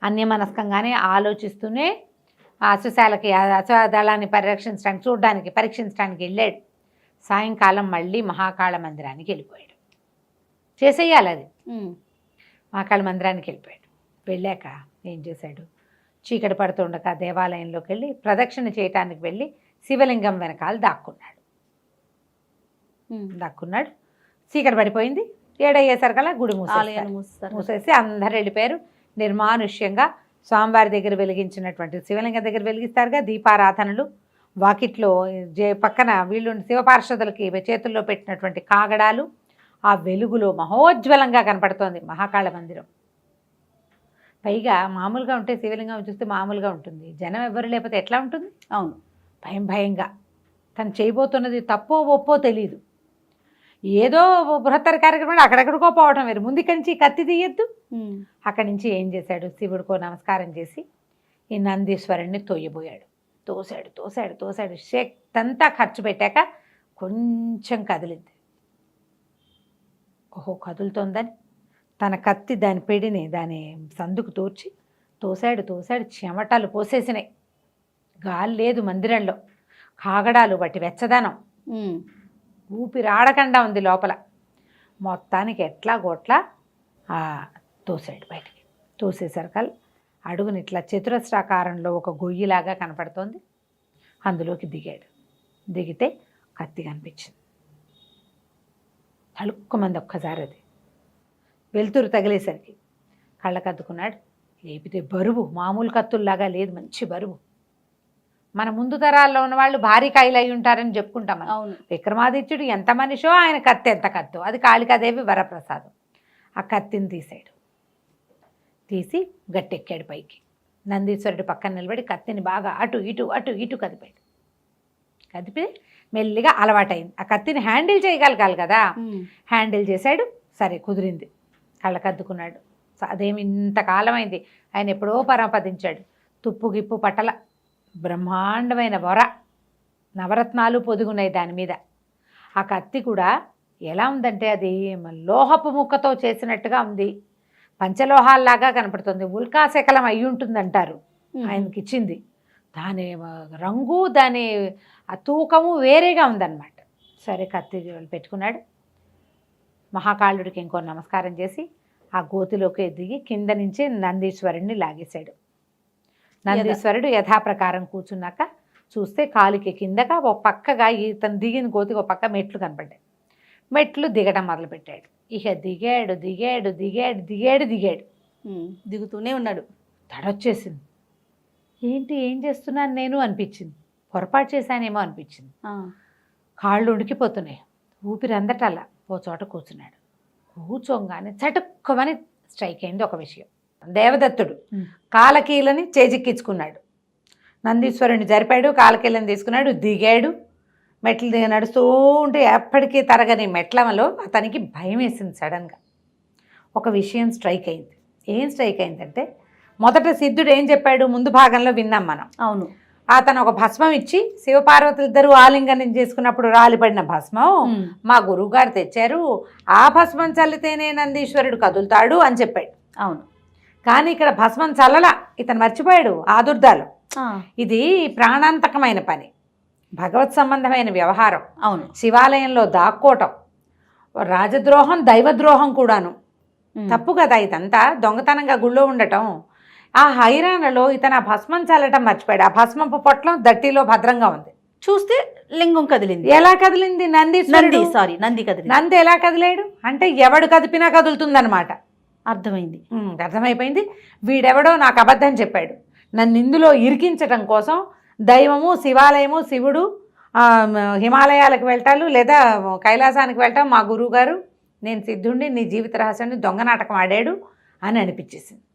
Speaker 2: అన్యమనస్కంగానే ఆలోచిస్తూనే అశ్వశాలకి అశ్వదళాన్ని పరీక్షించడానికి వెళ్ళాడు. సాయంకాలం మళ్ళీ మహాకాళ మందిరానికి వెళ్ళిపోయాడు. చేసేయాలి అది. మహాకాళ మందిరానికి వెళ్ళిపోయాడు. వెళ్ళాక ఏం చేశాడు, చీకటి పడుతుండగా దేవాలయంలోకి వెళ్ళి ప్రదక్షిణ చేయటానికి వెళ్ళి శివలింగం వెనకాల దాక్కున్నాడు. చీకటి పడిపోయింది. 7 అయ్యేసరికల్లా గుడి మూసేసి అందరు వెళ్ళిపోయారు. నిర్మానుష్యంగా స్వామివారి దగ్గర వెలిగించినటువంటి శివలింగం దగ్గర వెలిగిస్తారుగా దీపారాధనలు. వాకిట్లో పక్కన వీళ్ళు శివపార్షదులకి చేతుల్లో పెట్టినటువంటి కాగడాలు, ఆ వెలుగులో మహోజ్వలంగా కనపడుతోంది మహాకాళ మందిరం. పైగా మామూలుగా ఉంటే శివలింగం చూస్తే మామూలుగా ఉంటుంది, జనం ఎవరు లేకపోతే ఎట్లా ఉంటుంది? అవును, భయంగా. తను చేయబోతున్నది తప్పో ఒప్పో తెలియదు. ఏదో బృహత్తర కార్యక్రమం అక్కడెక్కడికో పోవటం వేరు. ముందు ఇక్కడి నుంచి కత్తి తీయద్దు. అక్కడి నుంచి ఏం చేశాడు, శివుడికో నమస్కారం చేసి ఈ నందీశ్వరుణ్ణి తోయబోయాడు. తోసాడు. శక్తి అంతా ఖర్చు పెట్టాక కొంచెం కదిలింది. ఓహో కదులుతోందని తన కత్తి దాని పెడిని దాని సందుకు తోసాడు. చెమటలు పోసేసినాయి. గాలి లేదు మందిరంలో. కాగడాలు బట్టి వెచ్చదనం, ఊపిరాడకుండా ఉంది లోపల. మొత్తానికి ఎట్లా గోట్లా తోసాడు బయటికి. తోసేసరికల్ అడుగుని ఇట్లా చతురస్రాకారంలో ఒక గొయ్యిలాగా కనపడుతోంది. అందులోకి దిగితే కత్తి కనిపించింది. తలుక్కుమంది ఒక్కసారి. అది వెలుతురు తగిలేసరికి కళ్ళకద్దుకున్నాడు. లేపితే బరువు మామూలు కత్తుల్లాగా లేదు, మంచి బరువు. మన ముందు తరాల్లో ఉన్న వాళ్ళు భారీ కాయలు అయి ఉంటారని చెప్పుకుంటాం మనం. విక్రమాదిత్యుడు ఎంత మనిషో ఆయన కత్తి ఎంత కత్తో. అది కాళికాదేవి వరప్రసాదం. ఆ కత్తిని తీసి గట్టెక్కాడు పైకి. నందీశ్వరుడు పక్కన నిలబడి కత్తిని బాగా అటు ఇటు కదిపి మెల్లిగా అలవాటైంది. ఆ కత్తిని హ్యాండిల్ చేయగలగాలి కదా, హ్యాండిల్ చేశాడు. సరే కుదిరింది. కళ్ళకద్దుకున్నాడు. అదేమి ఇంతకాలం అయింది, ఆయన ఎప్పుడో పరమపదించాడు. తుప్పు గిప్పు పట్టల, బ్రహ్మాండమైన బొర, నవరత్నాలు పొదుగున్నాయి దాని మీద. ఆ కత్తి కూడా ఎలా ఉందంటే అది లోహపు ముక్కతో చేసినట్టుగా ఉంది, పంచలోహాల్లాగా కనపడుతుంది. ఉల్కాశకలం అయి ఉంటుందంటారు ఆయనకి ఇచ్చింది. దాని రంగు దాని ఆ తూకము వేరేగా ఉందన్నమాట. సరే కత్తి పెట్టుకున్నాడు. మహాకాళుడికి ఇంకో నమస్కారం చేసి ఆ గోతిలోకి దిగి కింద నుంచి నందీశ్వరుడిని లాగేశాడు. నందీశ్వరుడు యథాప్రకారం కూర్చున్నాక చూస్తే కాలికి కిందగా ఒక పక్కగా ఇతను దిగిన గోతికి ఒక పక్క మెట్లు కనపడ్డాయి. మెట్లు దిగడం మొదలుపెట్టాడు. ఇక దిగాడు.
Speaker 1: దిగుతూనే ఉన్నాడు.
Speaker 2: తడొచ్చేసింది. ఏం చేస్తున్నాను నేను అనిపించింది. పొరపాటు చేశానేమో అనిపించింది. కాళ్ళు ఉడికిపోతున్నాయి, ఊపిరి అందటల్లా. ఓ చోట కూర్చున్నాడు. కూర్చోగానే చటుక్కమని స్ట్రైక్ అయింది ఒక విషయం. దేవదత్తుడు కాలకీలని చేజిక్కించుకున్నాడు. నందీశ్వరుని జరిపాడు, కాలకీలను తీసుకున్నాడు, దిగాడు. మెట్లు నడుస్తూ ఉంటే ఎప్పటికీ తరగని మెట్లలో అతనికి భయం వేసింది. సడన్గా ఒక విషయం స్ట్రైక్ అయింది. ఏం స్ట్రైక్ అయిందంటే, మొదట సిద్ధుడు ఏం చెప్పాడు ముందు భాగంలో విన్నాం మనం.
Speaker 1: అవును,
Speaker 2: అతను ఒక భస్మం ఇచ్చి శివపార్వతులు ఇద్దరు ఆలింగనం చేసుకున్నప్పుడు రాలిపడిన భస్మం మా గురువుగారు తెచ్చారు, ఆ భస్మం చల్లితేనే నందీశ్వరుడు కదులుతాడు అని చెప్పాడు.
Speaker 1: అవును,
Speaker 2: కానీ ఇక్కడ భస్మం చల్లలా, ఇతను మర్చిపోయాడు ఆదుర్దాలు. ఇది ప్రాణాంతకమైన పని, భగవత్ సంబంధమైన వ్యవహారం.
Speaker 1: అవును,
Speaker 2: శివాలయంలో దాక్కోవటం రాజద్రోహం, దైవద్రోహం కూడాను. తప్పు కదా ఇదంతా, దొంగతనంగా గుళ్ళో ఉండటం. ఆ హైరాణలో ఇతను ఆ భస్మం చల్లటం మర్చిపోయాడు. ఆ భస్మపు పొట్లం దట్టిలో భద్రంగా ఉంది.
Speaker 1: చూస్తే లింగం కదిలింది.
Speaker 2: ఎలా కదిలింది? నంది
Speaker 1: కదిలింది.
Speaker 2: నంది ఎలా కదిలేడు అంటే ఎవడు కదిపినా కదులుతుందన్నమాట. అర్థమైపోయింది. వీడెవడో నాకు అబద్ధం చెప్పాడు, నన్ను ఇందులో ఇరికించటం కోసం దైవము, శివాలయము, శివుడు హిమాలయాలకు వెళ్ళటాలు లేదా కైలాసానికి వెళ్ళటం మా గురువుగారు, నేను సిద్ధుండి నీ జీవిత రహస్యాన్ని దొంగ నాటకం ఆడాడు అని అనిపించేసింది.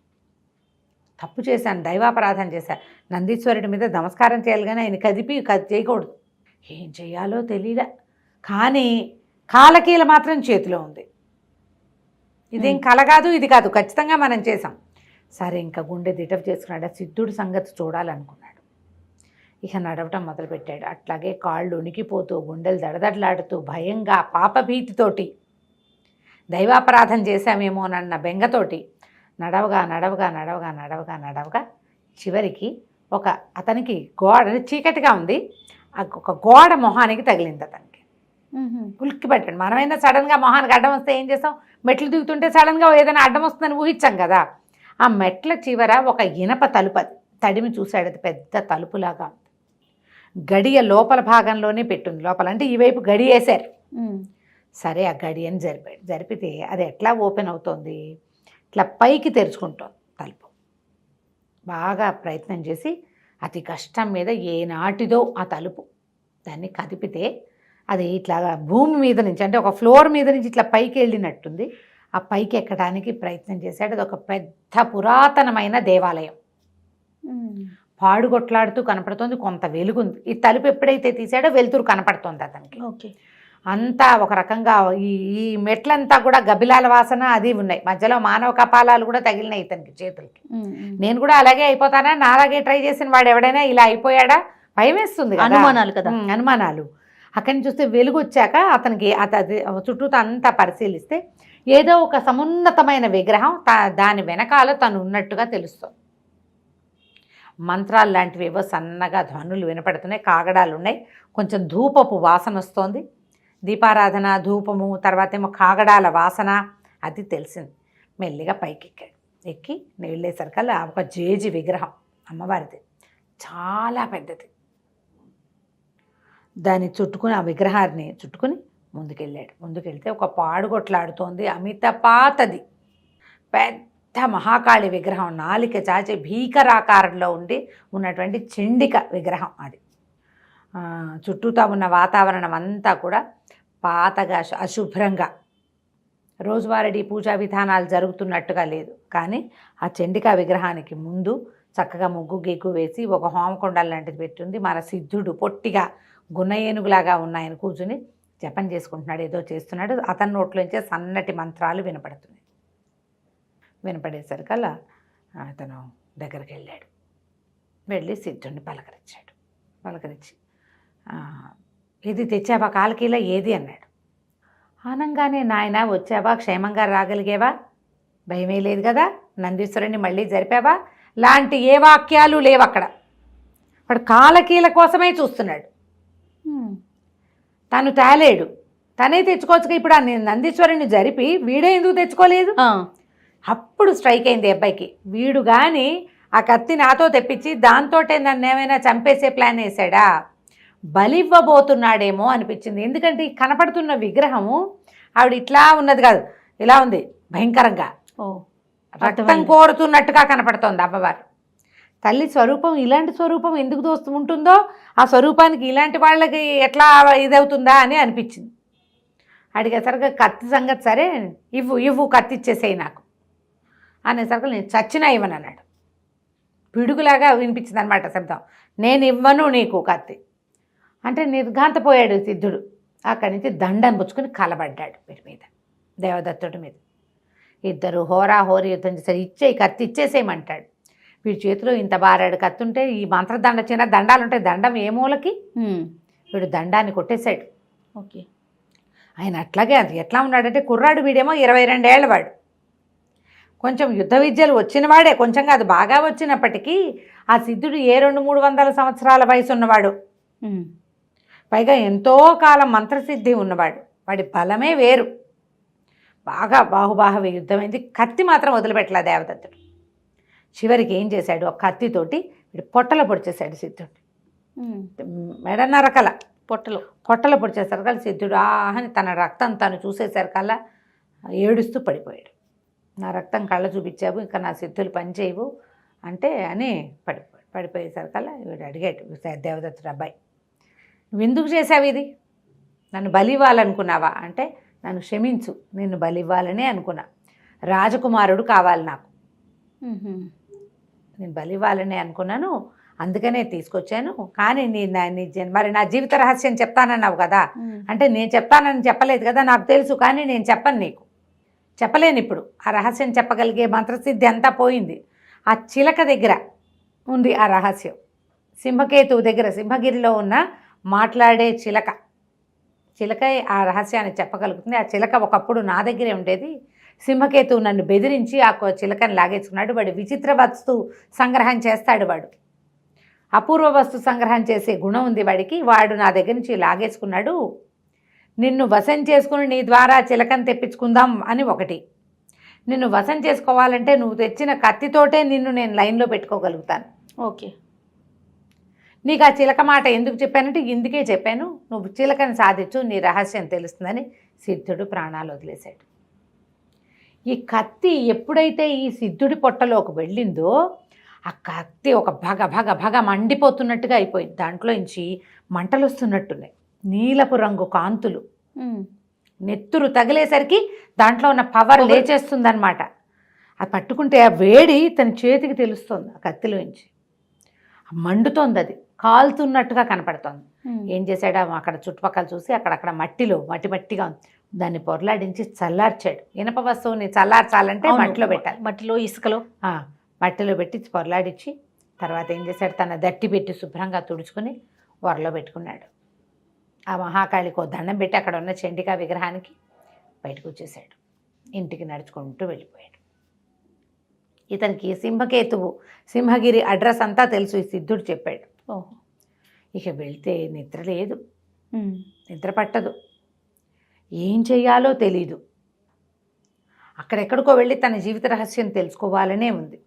Speaker 2: తప్పు చేశాను, దైవాపరాధం చేశాను, నందీశ్వరుడి మీద నమస్కారం చేయాలి కానీ ఆయన కదిపి చేయకూడదు. ఏం చేయాలో తెలియలే. కానీ కాలకీల మాత్రం చేతిలో ఉంది. ఇదేం కల కాదు, ఇది కాదు, ఖచ్చితంగా మనం చేసాం. సరే ఇంకా గుండె దిటపు చేసుకున్నాడు. సిద్ధుడి సంగతి చూడాలనుకున్నాడు. ఇక నడవటం మొదలుపెట్టాడు. అట్లాగే కాళ్ళు ఉనికిపోతూ, గుండెలు దడదడలాడుతూ, భయంగా, పాపభీతితోటి, దైవాపరాధం చేశామేమోనన్న బెంగతోటి నడవగా నడవగా నడవగా నడవగా నడవగా చివరికి అతనికి గోడ చీకటిగా ఉంది, ఒక గోడ మొహానికి తగిలింది. అతనికి ఉలిక్కి పెట్టాడు. మనమైనా సడన్గా మొహానికి అడ్డం వస్తే ఏం చేస్తాం? మెట్లు దిగుతుంటే సడన్గా ఏదైనా అడ్డం వస్తుందని ఊహించాం కదా. ఆ మెట్ల చివర ఒక ఇనప తలుపు, అది తడిమి చూశాడు. అది పెద్ద తలుపులాగా ఉంది. గడియ లోపల భాగంలోనే పెట్టుంది. లోపల అంటే ఈ వైపు గడి వేశారు. సరే ఆ గడియని జరిపితే అది ఎట్లా ఓపెన్ అవుతోంది? ఇట్లా పైకి తెరుచుకుంటోంది తలుపు. బాగా ప్రయత్నం చేసి అతి కష్టం మీద ఏనాటిదో ఆ తలుపు దాన్ని కదిపితే అది ఇట్లా భూమి మీద నుంచి, అంటే ఒక ఫ్లోర్ మీద నుంచి ఇట్లా పైకి వెళ్ళినట్టుంది. ఆ పైకి ఎక్కడానికి ప్రయత్నం చేశాడు. అది ఒక పెద్ద పురాతనమైన దేవాలయం. పాడుగొట్లాడుతూ కనపడుతోంది. కొంత వెలుగుంది. ఈ తలుపు ఎప్పుడైతే తీసాడో వెలుతురు కనపడుతోంది అతనికి.
Speaker 1: ఓకే.
Speaker 2: అంతా ఒక రకంగా ఈ మెట్లంతా కూడా గబ్బిలాల వాసన అది ఉన్నాయి. మధ్యలో మానవ కపాలాలు కూడా తగిలినాయి ఇతనికి చేతులకి. నేను కూడా అలాగే అయిపోతానా, నాలాగే ట్రై చేసిన వాడు ఎవడైనా ఇలా అయిపోయాడా? భయం వేస్తుంది.
Speaker 1: అనుమానాలు కదా,
Speaker 2: అనుమానాలు. అక్కడి నుంచి చూస్తే వెలుగు వచ్చాక అతనికి చుట్టూతో అంతా పరిశీలిస్తే ఏదో ఒక సమున్నతమైన విగ్రహం దాని వెనకాల తను ఉన్నట్టుగా తెలుస్తుంది. మంత్రాలు లాంటివి ఏవో సన్నగా ధ్వనులు వినపడుతున్నాయి. కాగడాలు ఉన్నాయి. కొంచెం ధూపపు వాసన వస్తోంది. దీపారాధన, ధూపము, తర్వాత ఏమో కాగడాల వాసన అది తెలిసింది. మెల్లిగా పైకి ఎక్కి వెళ్ళేసరికల్లా ఒక జేజి విగ్రహం అమ్మవారిది, చాలా పెద్దది. దాన్ని చుట్టుకుని, ఆ విగ్రహాన్ని చుట్టుకుని ముందుకెళ్ళాడు. ముందుకెళ్తే ఒక పాడుగొట్లాడుతోంది. అమిత పాతది పెద్ద మహాకాళి విగ్రహం, నాలిక చాచి భీకరాకారంలో ఉన్నటువంటి చండిక విగ్రహం అది. చుట్టూతా ఉన్న వాతావరణం అంతా కూడా పాతగా, అశుభ్రంగా, రోజువారీ పూజా విధానాలు జరుగుతున్నట్టుగా లేదు. కానీ ఆ చండికా విగ్రహానికి ముందు చక్కగా ముగ్గు గీకు వేసి ఒక హోమకొండాలు లాంటిది పెట్టింది. మన సిద్ధుడు పొట్టిగా గున్న ఏనుగులాగా ఉన్నాయన కూర్చుని జపం చేసుకుంటున్నాడు, ఏదో చేస్తున్నాడు. అతని నోట్లోంచే సన్నటి మంత్రాలు వినపడుతున్నాయి. వినపడేసరికల్లా అతను దగ్గరికి వెళ్ళాడు. వెళ్ళి సిద్ధుడిని పలకరించి ఇది తెచ్చావా కాలకీలా, ఏది అన్నాడు. ఆనంగానే, నాయన వచ్చావా, క్షేమంగా రాగలిగేవా, భయమే లేదు కదా, నందీశ్వరుని మళ్ళీ జరిపావా లాంటి ఏ వాక్యాలు లేవు అక్కడ. వాడు కాలకీల కోసమే చూస్తున్నాడు. తను తేలేడు, తనే తెచ్చుకోవచ్చుగా. ఇప్పుడు ఆ నందీశ్వరుని జరిపి వీడే ఎందుకు తెచ్చుకోలేదు? అప్పుడు స్ట్రైక్ అయింది అబ్బాయికి. వీడు కానీ ఆ కత్తి నాతో తెప్పించి దాంతోటే నన్ను ఏమైనా చంపేసే ప్లాన్ వేసాడా, బలివ్వబోతున్నాడేమో అనిపించింది. ఎందుకంటే కనపడుతున్న విగ్రహము ఆవిడ ఇట్లా ఉన్నది కాదు, ఇలా ఉంది భయంకరంగా, రక్తం కోరుతున్నట్టుగా కనపడుతోంది అమ్మవారు. తల్లి స్వరూపం ఇలాంటి స్వరూపం ఎందుకు ఉంటుందో, ఆ స్వరూపానికి ఇలాంటి వాళ్ళకి ఎట్లా ఇదవుతుందా అని అనిపించింది. అడిగేసరికి కత్తి సంగతి సరే, ఇవ్వు కత్తి ఇచ్చేసేయి నాకు అనేసరికి నేను చచ్చినా ఇవ్వను అన్నాడు. పిడుగులాగా వినిపించింది అనమాట శబ్దం. నేను ఇవ్వను నీకు కత్తి అంటే నిర్ఘాంతపోయాడు సిద్ధుడు. అక్కడి నుంచి దండం పుచ్చుకొని కలబడ్డాడు వీడి మీద, దేవదత్తుడి మీద. ఇద్దరు హోరీ యుద్ధం చేశారు. కత్తి ఇచ్చేసేయమంటాడు. వీడి చేతిలో ఇంత బారాడు కత్తి ఉంటే, ఈ మంత్రదండ చిన్న దండాలుంటాయి, దండం ఏ మూలకి, వీడు దండాన్ని కొట్టేశాడు.
Speaker 1: ఓకే.
Speaker 2: ఆయన అట్లాగే అది ఎట్లా ఉన్నాడంటే, కుర్రాడు వీడేమో 22 ఏళ్ల వాడు, కొంచెం యుద్ధ విద్యలు వచ్చినవాడే, కొంచెం కాదు బాగా వచ్చినప్పటికీ ఆ సిద్ధుడు 200-300 సంవత్సరాల వయసు ఉన్నవాడు, పైగా ఎంతో కాలం మంత్రసిద్ధి ఉన్నవాడు. వాడి బలమే వేరు. బాగా బాహుబాహువి యుద్ధమైంది. కత్తి మాత్రం వదిలిపెట్టలా దేవదత్తుడు. చివరికి ఏం చేశాడు, ఒక కత్తితోటి వీడు పొట్టలో పొడిచేశాడు సిద్ధుడు. మెడనరకల పొట్టలో పొడిచేసరికల్లా సిద్ధుడు ఆహని తన రక్తం తను చూసేసరికల్లా ఏడుస్తూ పడిపోయాడు. నా రక్తం కళ్ళ చూపించావు, ఇంకా నా సిద్ధులు పనిచేయవు అంటే అని పడిపోయేసరికల్లా వీడు అడిగాడు దేవదత్తుడు, అబ్బాయి నువ్వు ఎందుకు చేసావు ఇది, నన్ను బలి ఇవ్వాలనుకున్నావా అంటే, నన్ను క్షమించు, నిన్ను బలి ఇవ్వాలనే అనుకున్నా, రాజకుమారుడు కావాలి నాకు, నేను బలి ఇవ్వాలని అనుకున్నాను, అందుకనే తీసుకొచ్చాను. కానీ మరి నా జీవిత రహస్యం చెప్తానన్నావు కదా, అంటే నేను చెప్తానని చెప్పలేదు కదా, నాకు తెలుసు, కానీ నేను చెప్పను, నీకు చెప్పలేను ఇప్పుడు. ఆ రహస్యం చెప్పగలిగే మంత్రసిద్ధి అంతా పోయింది. ఆ చిలక దగ్గర ఉంది ఆ రహస్యం. సింహకేతువు దగ్గర, సింహగిరిలో ఉన్న మాట్లాడే చిలక ఆ రహస్యాన్ని చెప్పగలుగుతుంది. ఆ చిలక ఒకప్పుడు నా దగ్గరే ఉండేది. సింహకేతువు నన్ను బెదిరించి ఆ చిలకని లాగేసుకున్నాడు. వాడు విచిత్ర వస్తు సంగ్రహం చేస్తాడు. వాడు అపూర్వ వస్తు సంగ్రహం చేసే గుణం ఉంది వాడికి. వాడు నా దగ్గర నుంచి లాగేసుకున్నాడు. నిన్ను వశం చేసుకుని నీ ద్వారా చిలకని తెప్పించుకుందాం అని ఒకటి. నిన్ను వశం చేసుకోవాలంటే నువ్వు తెచ్చిన కత్తితోటే నిన్ను నేను లైన్లో పెట్టుకోగలుగుతాను.
Speaker 1: ఓకే,
Speaker 2: నీకు ఆ చిలక మాట ఎందుకు చెప్పానంటే ఇందుకే చెప్పాను, నువ్వు చిలకని సాధించు, నీ రహస్యం తెలుస్తుందని సిద్ధుడు ప్రాణాలు వదిలేశాడు. ఈ కత్తి ఎప్పుడైతే ఈ సిద్ధుడి పొట్టలోకి వెళ్ళిందో ఆ కత్తి ఒక భగ మండిపోతున్నట్టుగా అయిపోయింది. దాంట్లో నుంచి మంటలు వస్తున్నట్టున్నాయి, నీలపు రంగు కాంతులు. నెత్తురు తగిలేసరికి దాంట్లో ఉన్న పవర్ లేచేస్తుందన్నమాట. అది పట్టుకుంటే ఆ వేడి తన చేతికి తెలుస్తుంది. ఆ కత్తిలోంచి మండుతోంది, అది కాలుతున్నట్టుగా కనపడుతోంది. ఏం చేశాడు, అక్కడ చుట్టుపక్కల చూసి అక్కడక్కడ మట్టిగా ఉంది, దాన్ని పొరలాడించి చల్లార్చాడు. ఇనప వస్తువుని చల్లార్చాలంటే మట్టిలో పెట్టాలి, మట్టిలో పెట్టి పొరలాడించి తర్వాత ఏం చేశాడు, తన దట్టి పెట్టి శుభ్రంగా తుడుచుకుని వరలో పెట్టుకున్నాడు. ఆ మహాకాళికి దండం పెట్టి అక్కడ ఉన్న చండికా విగ్రహానికి బయటకు వచ్చేసాడు. ఇంటికి నడుచుకుంటూ వెళ్ళిపోయాడు. ఇతనికి సింహకేతువు, సింహగిరి అడ్రస్ అంతా తెలుసు, ఈ సిద్ధుడు చెప్పాడు. ఓహో, ఇక వెళ్తే నిద్ర లేదు, నిద్ర పట్టదు, ఏం చెయ్యాలో తెలీదు. అక్కడెక్కడికో వెళ్ళి తన జీవిత రహస్యం తెలుసుకోవాలనే ఉంది.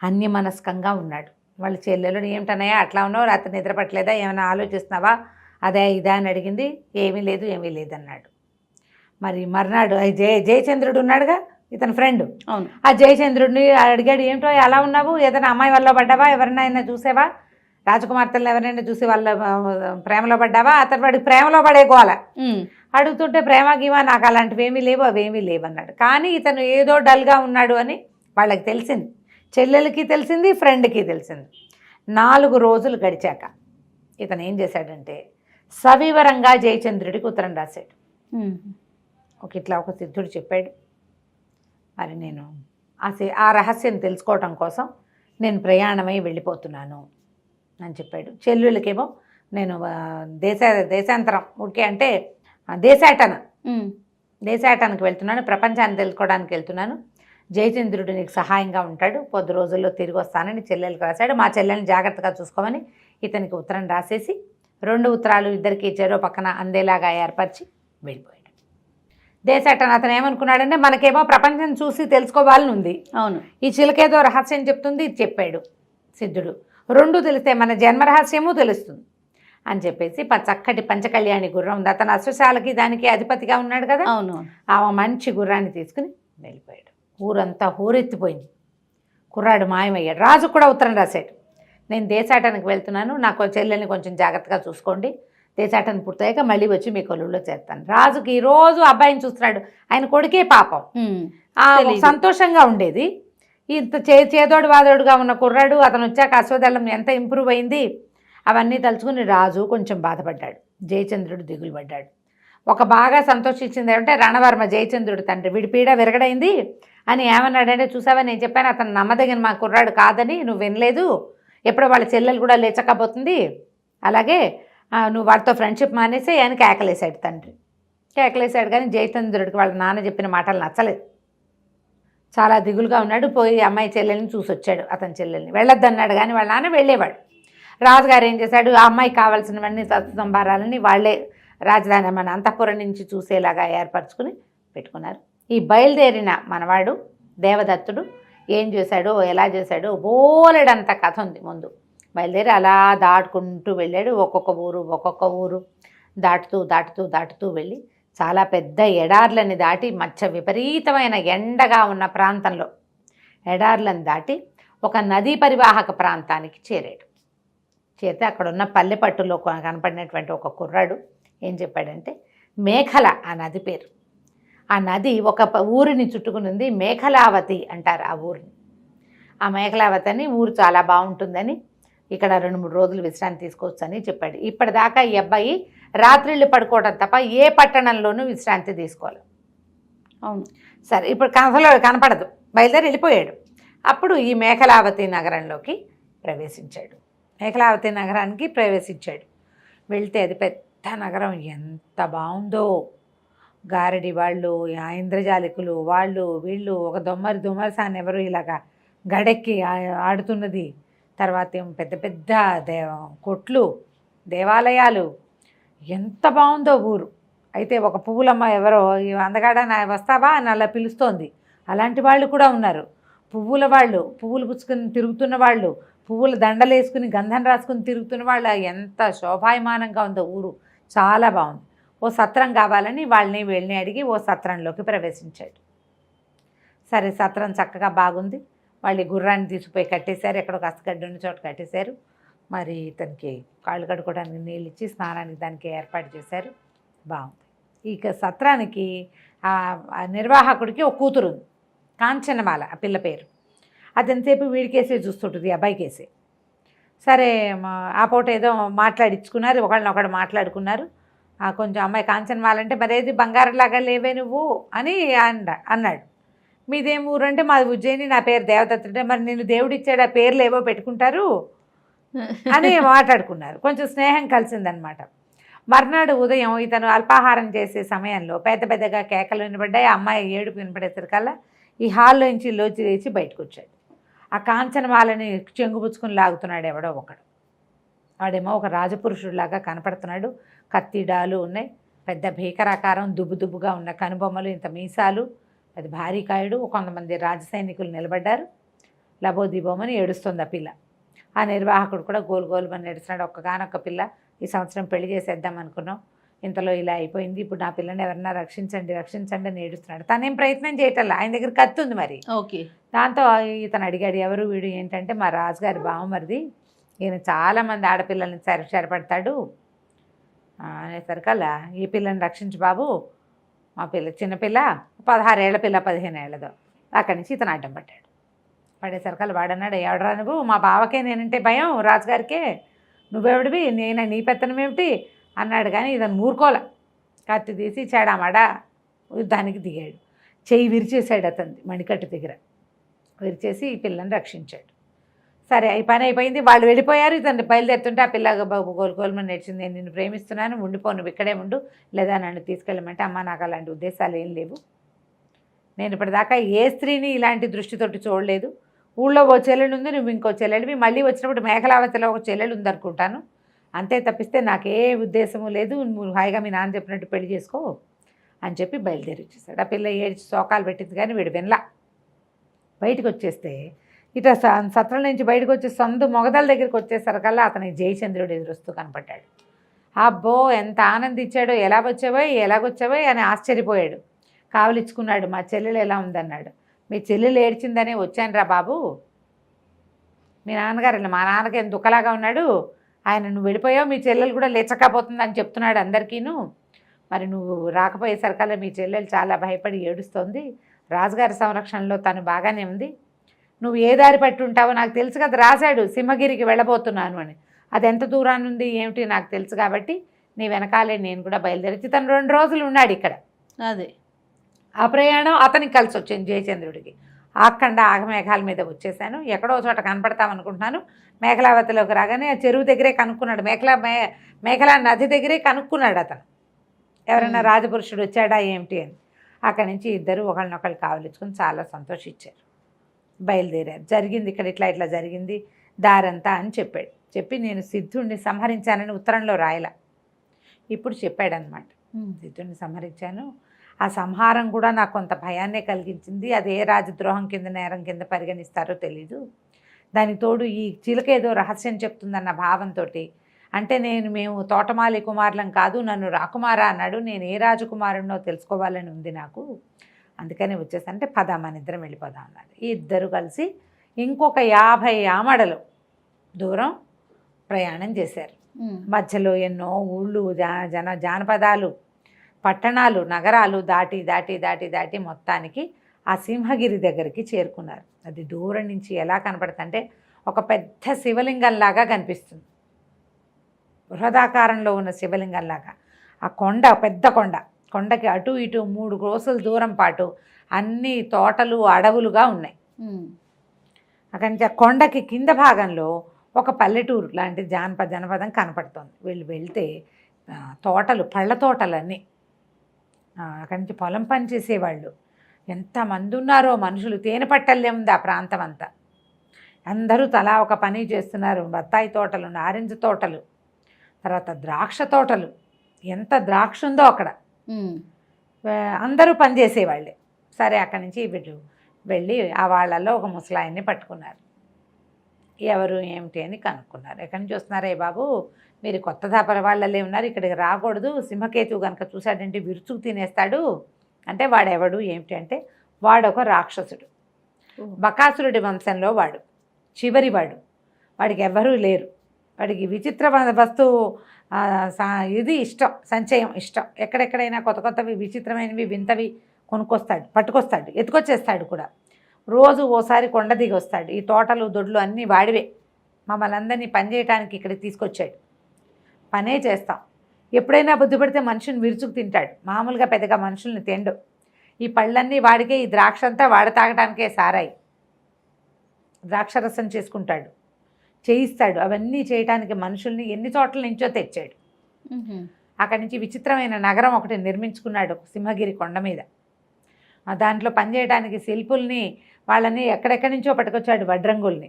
Speaker 2: అన్యమనస్కంగా ఉన్నాడు. వాళ్ళ చెల్లెలు ఏమిటన్నాయా అట్లా ఉన్నావు, రాత్రి నిద్ర పట్టలేదా, ఏమైనా ఆలోచిస్తున్నావా, అదే ఇదా అని అడిగింది. ఏమీ లేదు అన్నాడు. మరి మర్నాడు జయచంద్రుడు ఉన్నాడుగా, ఇతని ఫ్రెండ్, ఆ జయచంద్రుడిని అడిగాడు, ఏమిటో అలా ఉన్నావు, ఏదైనా అమ్మాయి వల్ల పడ్డావా, ఎవరినైనా చూసావా, రాజకుమార్తెలను ఎవరైనా చూసి వాళ్ళ ప్రేమలో పడ్డావా, అతను వాడికి ప్రేమలో పడే గోల అడుగుతుంటే ప్రేమ గీమా నాకు అలాంటివి ఏమీ లేవు, అవేమీ లేవన్నాడు. కానీ ఇతను ఏదో డల్గా ఉన్నాడు అని వాళ్ళకి తెలిసింది, చెల్లెలకి తెలిసింది, ఫ్రెండ్కి తెలిసింది. 4 రోజులు గడిచాక ఇతను ఏం చేశాడంటే సవివరంగా జయచంద్రుడికి ఉత్తరం రాశాడు. ఇట్లా ఒక సిద్ధుడు చెప్పాడు, మరి నేను ఆ రహస్యం తెలుసుకోవటం కోసం నేను ప్రయాణమై వెళ్ళిపోతున్నాను అని చెప్పాడు. చెల్లెలకేమో నేను దేశాంతరం ఉడికే అంటే దేశాటనకు వెళ్తున్నాను, ప్రపంచాన్ని తెలుసుకోవడానికి వెళ్తున్నాను, జయచంద్రుడు నీకు సహాయంగా ఉంటాడు, 10 రోజుల్లో తిరిగి వస్తానని చెల్లెలకు రాశాడు. మా చెల్లెల్ని జాగ్రత్తగా చూసుకోమని ఇతనికి ఉత్తరం రాసేసి 2 ఉత్తరాలు ఇద్దరికి చెరో పక్కన అందేలాగా ఏర్పరిచి వెళ్ళిపోయాడు. దేశాటన అతను ఏమనుకున్నాడంటే మనకేమో ప్రపంచం చూసి తెలుసుకోవాలని ఉంది, అవును, ఈ చిలకేదో రహస్యం చెప్తుంది, ఇది చెప్పాడు సిద్ధుడు. 2 తెలిస్తే మన జన్మ రహస్యము తెలుస్తుంది అని చెప్పేసి చక్కటి పంచకళ్యాణి గుర్రం ఉంది, అతను అశ్వశాలకి దానికి అధిపతిగా ఉన్నాడు కదా, అవును, ఆ మంచి గుర్రాన్ని తీసుకుని వెళ్ళిపోయాడు. ఊరంతా హోరెత్తిపోయింది. కుర్రాడు మాయమయ్యాడు. రాజు కూడా ఉత్తరం రాశాడు, నేను దేశాటనకు వెళ్తున్నాను, నాకు చెల్లెల్ని కొంచెం జాగ్రత్తగా చూసుకోండి, దేశాటన పూర్తయ్యాక మళ్ళీ వచ్చి మీ కొలువులో చేస్తాను. రాజుకి ఈ రోజు అబ్బాయిని చూస్తున్నాడు, ఆయన కొడుకే పాపం సంతోషంగా ఉండేది. ఇంత చేదోడు వాదోడుగా ఉన్న కుర్రాడు అతను వచ్చాక అశ్వదళం ఎంత ఇంప్రూవ్ అయింది అవన్నీ తలుచుకుని రాజు కొంచెం బాధపడ్డాడు. జయచంద్రుడు దిగులు పడ్డాడు. ఒక బాగా సంతోషించింది ఏమంటే రణవర్మ జయచంద్రుడు తండ్రి, వీడి పీడ విరగడైంది అని ఏమన్నాడంటే, చూసావా నేను చెప్పాను అతను నమ్మదగిన మా కుర్రాడు కాదని, నువ్వు వినలేదు, ఎప్పుడో వాళ్ళ చెల్లెలు కూడా లేచకపోతుంది, అలాగే నువ్వు వాడితో ఫ్రెండ్షిప్ మానేసి ఆయన కేకలేశాడు తండ్రి. కేకలేశాడు కానీ జయచంద్రుడికి వాళ్ళ నాన్న చెప్పిన మాటలు నచ్చలేదు. చాలా దిగులుగా ఉన్నాడు. పోయి అమ్మాయి చెల్లెల్ని చూసొచ్చాడు. అతని చెల్లెల్ని వెళ్ళొద్దన్నాడు కానీ వాళ్ళ నాన్న వెళ్ళేవాడు. రాజుగారు ఏం చేశాడు, ఆ అమ్మాయికి కావాల్సినవన్నీ సంభారాలని వాళ్ళే రాజధాని మన అంతఃపురం నుంచి చూసేలాగా ఏర్పరచుకుని పెట్టుకున్నారు. ఈ బయలుదేరిన మనవాడు దేవదత్తుడు ఏం చేశాడో ఎలా చేశాడో బోలెడంత కథ ఉంది. ముందు బయలుదేరి అలా దాటుకుంటూ వెళ్ళాడు. ఒక్కొక్క ఊరు దాటుతూ వెళ్ళి చాలా పెద్ద ఎడార్లని దాటి మధ్య విపరీతమైన ఎండగా ఉన్న ప్రాంతంలో ఎడార్లను దాటి ఒక నదీ పరివాహక ప్రాంతానికి చేరాడు. చేరితే అక్కడ ఉన్న పల్లెపట్టులో కనపడినటువంటి ఒక కుర్రాడు ఏం చెప్పాడంటే, మేఖల ఆ నది పేరు. ఆ నది ఒక ఊరిని చుట్టుకుని ఉంది, మేఖలావతి అంటారు ఆ ఊరిని. ఆ మేకలావతని ఊరు చాలా బాగుంటుందని, ఇక్కడ 2-3 రోజులు విశ్రాంతి తీసుకోవచ్చని చెప్పాడు. ఇప్పటిదాకా ఈ అబ్బాయి రాత్రిళ్ళు పడుకోవడం తప్ప ఏ పట్టణంలోనూ విశ్రాంతి తీసుకోవాలి.
Speaker 1: అవును.
Speaker 2: సరే, ఇప్పుడు కథలో కనపడదు, బయలుదేరి వెళ్ళిపోయాడు. అప్పుడు ఈ మేకలావతి నగరంలోకి ప్రవేశించాడు. మేకలావతి నగరానికి ప్రవేశించాడు. వెళ్తే అది పెద్ద నగరం, ఎంత బాగుందో. గారడి వాళ్ళు, ఆ ఇంద్రజాలికులు, వాళ్ళు వీళ్ళు, ఒక దొమ్మరిసాన్ని ఎవరు ఇలాగా గడెక్కి ఆడుతున్నది. తర్వాత ఏం పెద్ద పెద్ద కొట్లు, దేవాలయాలు, ఎంత బాగుందో ఊరు. అయితే ఒక పువ్వులమ్మ ఎవరో, అందగాడ వస్తావా అని అలా పిలుస్తోంది. అలాంటి వాళ్ళు కూడా ఉన్నారు. పువ్వుల వాళ్ళు, పువ్వులు పుచ్చుకుని తిరుగుతున్న వాళ్ళు, పువ్వుల దండలు వేసుకుని గంధం రాసుకుని తిరుగుతున్న వాళ్ళు. ఎంత శోభాయమానంగా ఉందో ఊరు, చాలా బాగుంది. ఓ సత్రం కావాలని వీళ్ళని అడిగి ఓ సత్రంలోకి ప్రవేశించాడు. సరే, సత్రం చక్కగా బాగుంది. వాళ్ళు గుర్రాన్ని తీసుకుపోయి కట్టేశారు, ఎక్కడో కస్తగడ్డి ఉన్న చోట కట్టేశారు. మరి ఇతనికి కాళ్ళు కడుక్కోవడానికి నీళ్ళు ఇచ్చి స్నానానికి దానికి ఏర్పాటు చేశారు. బాగుంది. ఇక సత్రానికి ఆ నిర్వాహకుడికి ఒక కూతురు ఉంది, కాంచనమాల ఆ పిల్ల పేరు. అతనిసేపు వీడికేసే చూస్తుంటుంది, అబ్బాయికేసే. సరే, ఆ పూట ఏదో మాట్లాడించుకున్నారు, ఒకళ్ళనొకడు మాట్లాడుకున్నారు. కొంచెం అమ్మాయి కాంచనమాల అంటే, మరేది బంగారంలాగా లేవే నువ్వు అని అన్నాడు. మీదేం ఊరు అంటే, మాది ఉజ్జయిని, నా పేరు దేవదత్తుడే. మరి నేను దేవుడిచ్చాడు, ఆ పేర్లు ఏవో పెట్టుకుంటారు అని మాట్లాడుకున్నారు. కొంచెం స్నేహం కలిసిందనమాట. మర్నాడు ఉదయం ఇతను అల్పాహారం చేసే సమయంలో పెద్ద పెద్దగా కేకలు వినబడ్డాయి. అమ్మాయి ఏడుపు వినపడేసరికల్లా ఈ హాల్లోంచి లేచి బయటకు వచ్చాడు. ఆ కాంచనమాలని చెంగుపుచ్చుకుని లాగుతున్నాడు ఎవడో ఒకడు. వాడేమో ఒక రాజపురుషుడిలాగా కనపడుతున్నాడు. కత్తిడాలు ఉన్నాయి, పెద్ద భీకరాకారం, దుబ్బుగా ఉన్న కనుబొమ్మలు, ఇంత మీసాలు, అది భారీ కాయుడు. కొంతమంది రాజసైనికులు నిలబడ్డారు. లబోదిబోమని ఏడుస్తుంది ఆ పిల్ల. ఆ నిర్వాహకుడు కూడా గోలుమని ఏడుస్తున్నాడు. ఒక్కగానొక్క పిల్ల, ఈ సంవత్సరం పెళ్లి చేసేద్దాం అనుకున్నాం, ఇంతలో ఇలా అయిపోయింది, ఇప్పుడు నా పిల్లని ఎవరన్నా రక్షించండి అని ఏడుస్తున్నాడు. తనేం ప్రయత్నం చేయటల్లా, ఆయన దగ్గర కత్తి ఉంది మరి.
Speaker 1: ఓకే.
Speaker 2: దాంతో ఇతను అడిగాడు, ఎవరు వీడు ఏంటంటే, మా రాజుగారి బావమరిది, ఈయన చాలామంది ఆడపిల్లల్ని చెరపడతాడు అనేసరికల్లా, ఈ పిల్లని రక్షించు బాబు, మా పిల్ల చిన్నపిల్ల, 16 ఏళ్ల పిల్ల, 15 ఏళ్ళదో. అక్కడి నుంచి ఇతను అడ్డం పడ్డాడు. పడేసరికల్లా వాడన్నాడు, ఎవడరా నువ్వు, మా బావకే నేనంటే భయం, రాజుగారికే, నువ్వెవడివి, నీ పెత్తనం ఏమిటి అన్నాడు. కానీ ఇతను మూర్కోల, కత్తి తీసి చెడామడా యుద్ధానికి దిగాడు. చెయ్యి విరిచేశాడు అతన్ని మణికట్టు దగ్గర, విరిచేసి ఈ పిల్లని రక్షించాడు. సరే, ఈ పని అయిపోయింది, వాళ్ళు వెళ్ళిపోయారు. ఇతను బయలుదేరుతుంటే ఆ పిల్ల గోలుమని నేర్చింది, నేను నిన్ను ప్రేమిస్తున్నాను, ఉండిపో, నువ్వు ఇక్కడే ఉండు, లేదా నన్ను తీసుకెళ్ళమంటే, అమ్మ నాకు అలాంటి ఉద్దేశాలు ఏం లేవు, నేను ఇప్పటిదాకా ఏ స్త్రీని ఇలాంటి దృష్టితోటి చూడలేదు, ఊళ్ళో ఓ చెల్లెలు ఉంది, నువ్వు ఇంకో చెల్లెలివి, మళ్ళీ వచ్చినప్పుడు మేకలావతిలో ఒక చెల్లెలు ఉందనుకుంటాను, అంతే తప్పిస్తే నాకే ఉద్దేశము లేదు, నువ్వు హాయిగా మీ నాన్న చెప్పినట్టు పెళ్లి చేసుకో అని చెప్పి బయలుదేరి వచ్చేసాడు. ఆ పిల్ల ఏడ్చి శోకాలు పెట్టింది, కానీ వీడు వినలా. బయటకు వచ్చేస్తే ఇట సత్రం నుంచి బయటకు వచ్చి మొగదల దగ్గరికి వచ్చేసరికల్లా అతనికి జయచంద్రుడు ఎదురొస్తూ కనపడ్డాడు. అబ్బో, ఎంత ఆనందించాడో, ఎలాగొచ్చావో అని ఆశ్చర్యపోయాడు. కావలిచ్చుకున్నాడు. మా చెల్లెలు ఎలా ఉందన్నాడు. మీ చెల్లెలు ఏడ్చిందనే వచ్చాను రా బాబు, మీ నాన్నగారు మా నాన్నకి ఎంత దుఃఖలాగా ఉన్నాడు, ఆయన నువ్వు వెళ్ళిపోయావు, మీ చెల్లెలు కూడా లేచకపోతుందని చెప్తున్నాడు అందరికీను, మరి నువ్వు రాకపోయేసరికల్లా మీ చెల్లెలు చాలా భయపడి ఏడుస్తోంది, రాజుగారి సంరక్షణలో తను బాగానే ఉంది, నువ్వు ఏ దారి పట్టి ఉంటావో నాకు తెలుసు కదా, రాశాడు సింహగిరికి వెళ్ళబోతున్నాను అని, అది ఎంత దూరాన్ని ఉంది ఏమిటి నాకు తెలుసు, కాబట్టి నీ వెనకాలే నేను కూడా బయలుదేరి. తను 2 రోజులు ఉన్నాడు ఇక్కడ.
Speaker 1: అదే
Speaker 2: ఆ ప్రయాణం అతనికి కలిసి వచ్చింది జయచంద్రుడికి. ఆఖండ ఆగమేఘాల మీద వచ్చేసాను, ఎక్కడో చోట కనపడతామనుకుంటున్నాను. మేకలావతిలోకి రాగానే ఆ చెరువు దగ్గరే కనుక్కున్నాడు, మేకలా నది దగ్గరే కనుక్కున్నాడు అతను, ఎవరైనా రాజపురుషుడు వచ్చాడా ఏమిటి అని. అక్కడి నుంచి ఇద్దరు ఒకళ్ళనొకళ్ళు కావలించుకొని చాలా సంతోషించారు. బయలుదేరారు. జరిగింది ఇక్కడ ఇట్లా జరిగింది దారంతా అని చెప్పాడు. చెప్పి నేను సిద్ధుడిని సంహరించానని ఉత్తరంలో రాయలా, ఇప్పుడు చెప్పాడనమాట. సిద్ధుడిని సంహరించాను, ఆ సంహారం కూడా నాకు కొంత భయాన్నే కలిగించింది, అది ఏ రాజద్రోహం కింద నేరం కింద పరిగణిస్తారో తెలీదు, దానికి తోడు ఈ చిలక ఏదో రహస్యం చెప్తుందన్న భావంతో, అంటే మేము తోటమాలి కుమారులం కాదు, నన్ను రాకుమారా అన్నాడు, నేను ఏ రాజకుమారునో తెలుసుకోవాలని ఉంది నాకు, అందుకని వచ్చేసంటే పద మన ఇద్దరం వెళ్ళిపోదాం అన్నారు. ఈ ఇద్దరు కలిసి ఇంకొక 50 ఆమడలు దూరం ప్రయాణం చేశారు. మధ్యలో ఎన్నో ఊళ్ళు, జానపదాలు, పట్టణాలు, నగరాలు దాటి మొత్తానికి ఆ సింహగిరి దగ్గరికి చేరుకున్నారు. అది దూరం నుంచి ఎలా కనపడుతుందంటే ఒక పెద్ద శివలింగంలాగా కనిపిస్తుంది. బృహదాకారంలో ఉన్న శివలింగంలాగా. ఆ కొండ పెద్ద కొండకి అటు ఇటు 3 క్రోసుల దూరం పాటు అన్ని తోటలు అడవులుగా ఉన్నాయి. అక్కడి నుంచి ఆ కొండకి కింద భాగంలో ఒక పల్లెటూరు లాంటి జనపదం కనపడుతుంది. వీళ్ళు వెళ్తే తోటలు, పళ్ళ తోటలన్నీ. అక్కడి నుంచి పొలం పని చేసేవాళ్ళు ఎంతమంది ఉన్నారో మనుషులు. తేనె పట్టల్లే ఉంది ఆ ప్రాంతం అంతా. అందరూ తలా ఒక పని చేస్తున్నారు. బత్తాయి తోటలు, నారింజ తోటలు, తర్వాత ద్రాక్ష తోటలు. ఎంత ద్రాక్ష ఉందో అక్కడ. అందరూ పనిచేసేవాళ్ళే. సరే అక్కడి నుంచి వీళ్ళు వెళ్ళి ఆ వాళ్ళల్లో ఒక ముసలాయన్ని పట్టుకున్నారు. ఎవరు ఏమిటి అని కనుక్కున్నారు. ఎక్కడి నుంచి వస్తున్నారే బాబు, మీరు కొత్త దాపల వాళ్ళే ఉన్నారు, ఇక్కడికి రాకూడదు, సింహకేతువు కనుక చూశాడంటే విరుచుకు తినేస్తాడు అంటే వాడెవడు ఏమిటి అంటే వాడొక రాక్షసుడు, బకాసురుడి వంశంలో వాడు, చివరివాడు. వాడికి ఎవ్వరూ లేరు. వాడికి విచిత్ర వస్తువు ఇది ఇష్టం, సంచయం ఇష్టం. ఎక్కడెక్కడైనా కొత్త కొత్తవి విచిత్రమైనవి వింతవి కొనుక్కొస్తాడు, పట్టుకొస్తాడు, ఎత్తుకొచ్చేస్తాడు కూడా. రోజు ఓసారి కొండ దిగి వస్తాడు. ఈ తోటలు దొడ్లు అన్నీ వాడివే. మమ్మల్ని అందరినీ పని చేయడానికి ఇక్కడికి తీసుకొచ్చాడు. పనే చేస్తాం. ఎప్పుడైనా బుద్ధి పడితే మనుషుని విరుచుకు తింటాడు. మామూలుగా పెద్దగా మనుషుల్ని తిండు. ఈ పళ్ళన్నీ వాడికే, ఈ ద్రాక్ష అంతా వాడ తాగడానికే సారాయి. ద్రాక్షరసం చేసుకుంటాడు, చేయిస్తాడు. అవన్నీ చేయడానికి మనుషుల్ని ఎన్ని చోట్ల నుంచో తెచ్చాడు. అక్కడి నుంచి విచిత్రమైన నగరం ఒకటి నిర్మించుకున్నాడు సింహగిరి కొండ మీద. దాంట్లో పనిచేయడానికి శిల్పుల్ని వాళ్ళని ఎక్కడెక్కడి నుంచో పట్టుకొచ్చాడు, వడ్రంగుల్ని.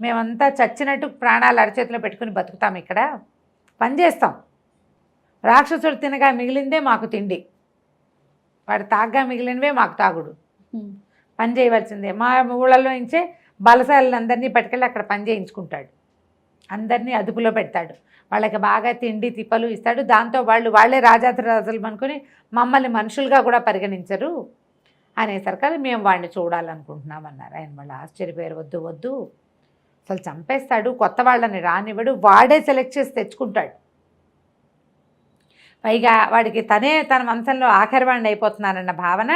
Speaker 2: మేమంతా చచ్చినట్టు ప్రాణాలు అరచేతిలో పెట్టుకుని బతుకుతాం, ఇక్కడ పనిచేస్తాం. రాక్షసుడు తినగా మిగిలిందే మాకు తిండి, వాడు తాగ్గా మిగిలినవే మాకు తాగుడు. పని చేయవలసిందే. మా ఊళ్ళలో నుంచే బలశాలందరినీ పట్టుకెళ్ళి అక్కడ పని చేయించుకుంటాడు. అందరినీ అదుపులో పెడతాడు. వాళ్ళకి బాగా తిండి తిప్పలు ఇస్తాడు. దాంతో వాళ్ళే రాజాధిరాజులు అనుకుని మమ్మల్ని మనుషులుగా కూడా పరిగణించరు అనేసరికి మేము వాడిని చూడాలనుకుంటున్నామన్నారు. ఆయన మళ్ళీ ఆశ్చర్యపోయారు. వద్దు వద్దు, అసలు చంపేస్తాడు, కొత్త వాళ్ళని రానివ్వడు, వాడే సెలెక్ట్ చేసి తెచ్చుకుంటాడు. పైగా వాడికి తన వంశంలో ఆఖరి వాడిని అయిపోతున్నానన్న భావన.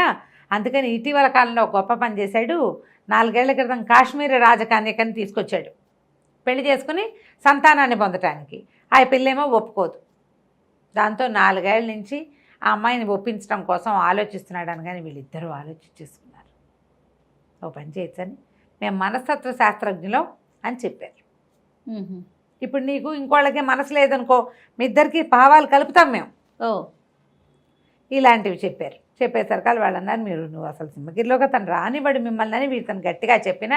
Speaker 2: అందుకని ఇటీవల కాలంలో గొప్ప పని చేశాడు. 4 ఏళ్ల క్రితం కాశ్మీర రాజకన్యకని తీసుకొచ్చాడు పెళ్లి చేసుకుని సంతానాన్ని పొందటానికి. ఆ పిల్లేమో ఒప్పుకోదు. దాంతో 4 ఏళ్ల నుంచి ఆ అమ్మాయిని ఒప్పించడం కోసం ఆలోచిస్తున్నాడు. అనగానే వీళ్ళిద్దరూ ఆలోచించేసుకున్నారు. ఓ పని చేయొచ్చని మేము మనస్తత్వ శాస్త్రజ్ఞులం అని చెప్పారు. ఇప్పుడు నీకు ఇంకోళ్ళకి మనసు లేదనుకో, మీ ఇద్దరికి భావాలు కలుపుతాం మేము ఇలాంటివి చెప్పారు. చెప్పేసరికి వాళ్ళు అన్నారు, నువ్వు అసలు సింహగిరిలోకి తను రానివ్వడు మిమ్మల్ని అని వీళ్ళు గట్టిగా చెప్పినా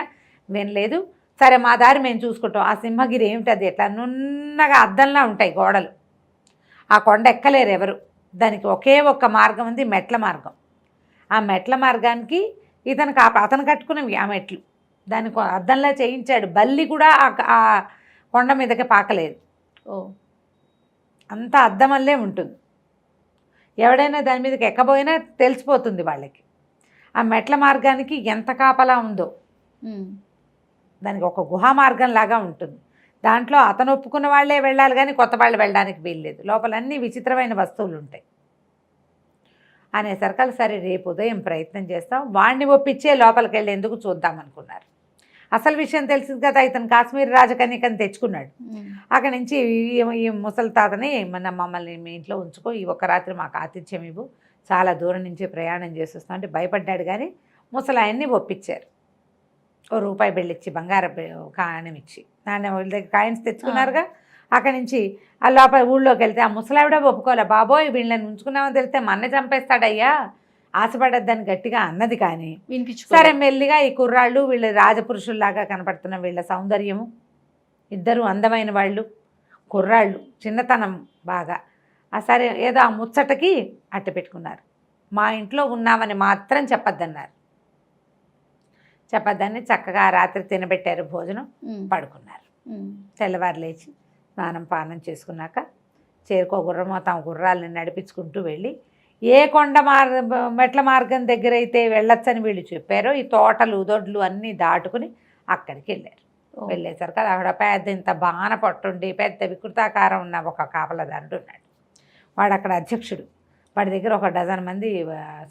Speaker 2: వినలేదు. సరే మా దారి మేము చూసుకుంటాం. ఆ సింహగిరి ఏమిటి, అది ఎట్లా నున్నగా అద్దంలా ఉంటాయి గోడలు. ఆ కొండ ఎక్కలేరు ఎవరు. దానికి ఒకే ఒక్క మార్గం ఉంది, మెట్ల మార్గం. ఆ మెట్ల మార్గానికి అతను కట్టుకున్నవి ఆ మెట్లు. దానికి అద్దంలా చేయించాడు. బల్లి కూడా ఆ కొండ మీదకి పాకలేదు. అంతా అద్దం వల్లే ఉంటుంది. ఎవడైనా దాని మీదకి ఎక్కబోయినా తెలిసిపోతుంది వాళ్ళకి. ఆ మెట్ల మార్గానికి ఎంత కాపలా ఉందో. దానికి ఒక గుహా మార్గం లాగా ఉంటుంది. దాంట్లో అతను ఒప్పుకున్న వాళ్ళే వెళ్ళాలి కానీ కొత్త వాళ్ళు వెళ్ళడానికి వీల్లేదు. లోపల అన్నీ విచిత్రమైన వస్తువులు ఉంటాయి అనేసరికి సరే రేపు ఉదయం ప్రయత్నం చేస్తాం, వాడిని ఒప్పించే లోపలికి వెళ్ళేందుకు చూద్దామనుకున్నారు. అసలు విషయం తెలిసింది కదా, ఇతను కాశ్మీర్ రాజకన్యకని తెచ్చుకున్నాడు. అక్కడి నుంచి ఈ ముసలి తాతని మమ్మల్ని మీ ఇంట్లో ఉంచుకో, ఈ ఒక్క రాత్రి మాకు ఆతిథ్యం ఇవ్వు, చాలా దూరం నుంచి ప్రయాణం చేసి వస్తాం అంటే భయపడ్డాడు. కానీ ముసలాయన్ని ఒప్పించారు. ఓ రూపాయి బిళ్ళిచ్చి, బంగారు కాయనం ఇచ్చి, నాణ్యం వాళ్ళ దగ్గర కాయిన్స్ తెచ్చుకున్నారుగా. అక్కడి నుంచి ఆ లోపల ఊళ్ళోకి వెళ్తే ఆ ముసలావిడ ఒప్పుకోలే. బాబోయ్ వీళ్ళని ఉంచుకున్నామని తెలిస్తే మన్నే చంపేస్తాడయ్యా, ఆశపడద్దని గట్టిగా అన్నది. కానీ సరే మెల్లిగా ఈ కుర్రాళ్ళు వీళ్ళ రాజపురుషుల్లాగా కనపడుతున్న వీళ్ళ సౌందర్యము, ఇద్దరు అందమైన వాళ్ళు, కుర్రాళ్ళు, చిన్నతనం బాగా. సరే ఏదో ఆ ముచ్చటకి అట్ట పెట్టుకున్నారు. మా ఇంట్లో ఉన్నామని మాత్రం చెప్పొద్దన్నారు. చెప్పొద్దని చక్కగా రాత్రి తినబెట్టారు, భోజనం, పడుకున్నారు. తెల్లవారు లేచి స్నానం పానం చేసుకున్నాక చేరుకో గుర్రమో తమ గుర్రాలని నడిపించుకుంటూ వెళ్ళి ఏ కొండ మెట్ల మార్గం దగ్గర అయితే వెళ్ళొచ్చని వీళ్ళు చెప్పారో ఈ తోటలు దొడ్లు అన్నీ దాటుకుని అక్కడికి వెళ్ళారు. వెళ్ళేసరికి అక్కడ పెద్ద ఇంత బాణ పట్టుండి పెద్ద వికృతాకారం ఉన్న ఒక కాపలదారుడు ఉన్నాడు. వాడు అక్కడ అధ్యక్షుడు. వాడి దగ్గర ఒక 12 మంది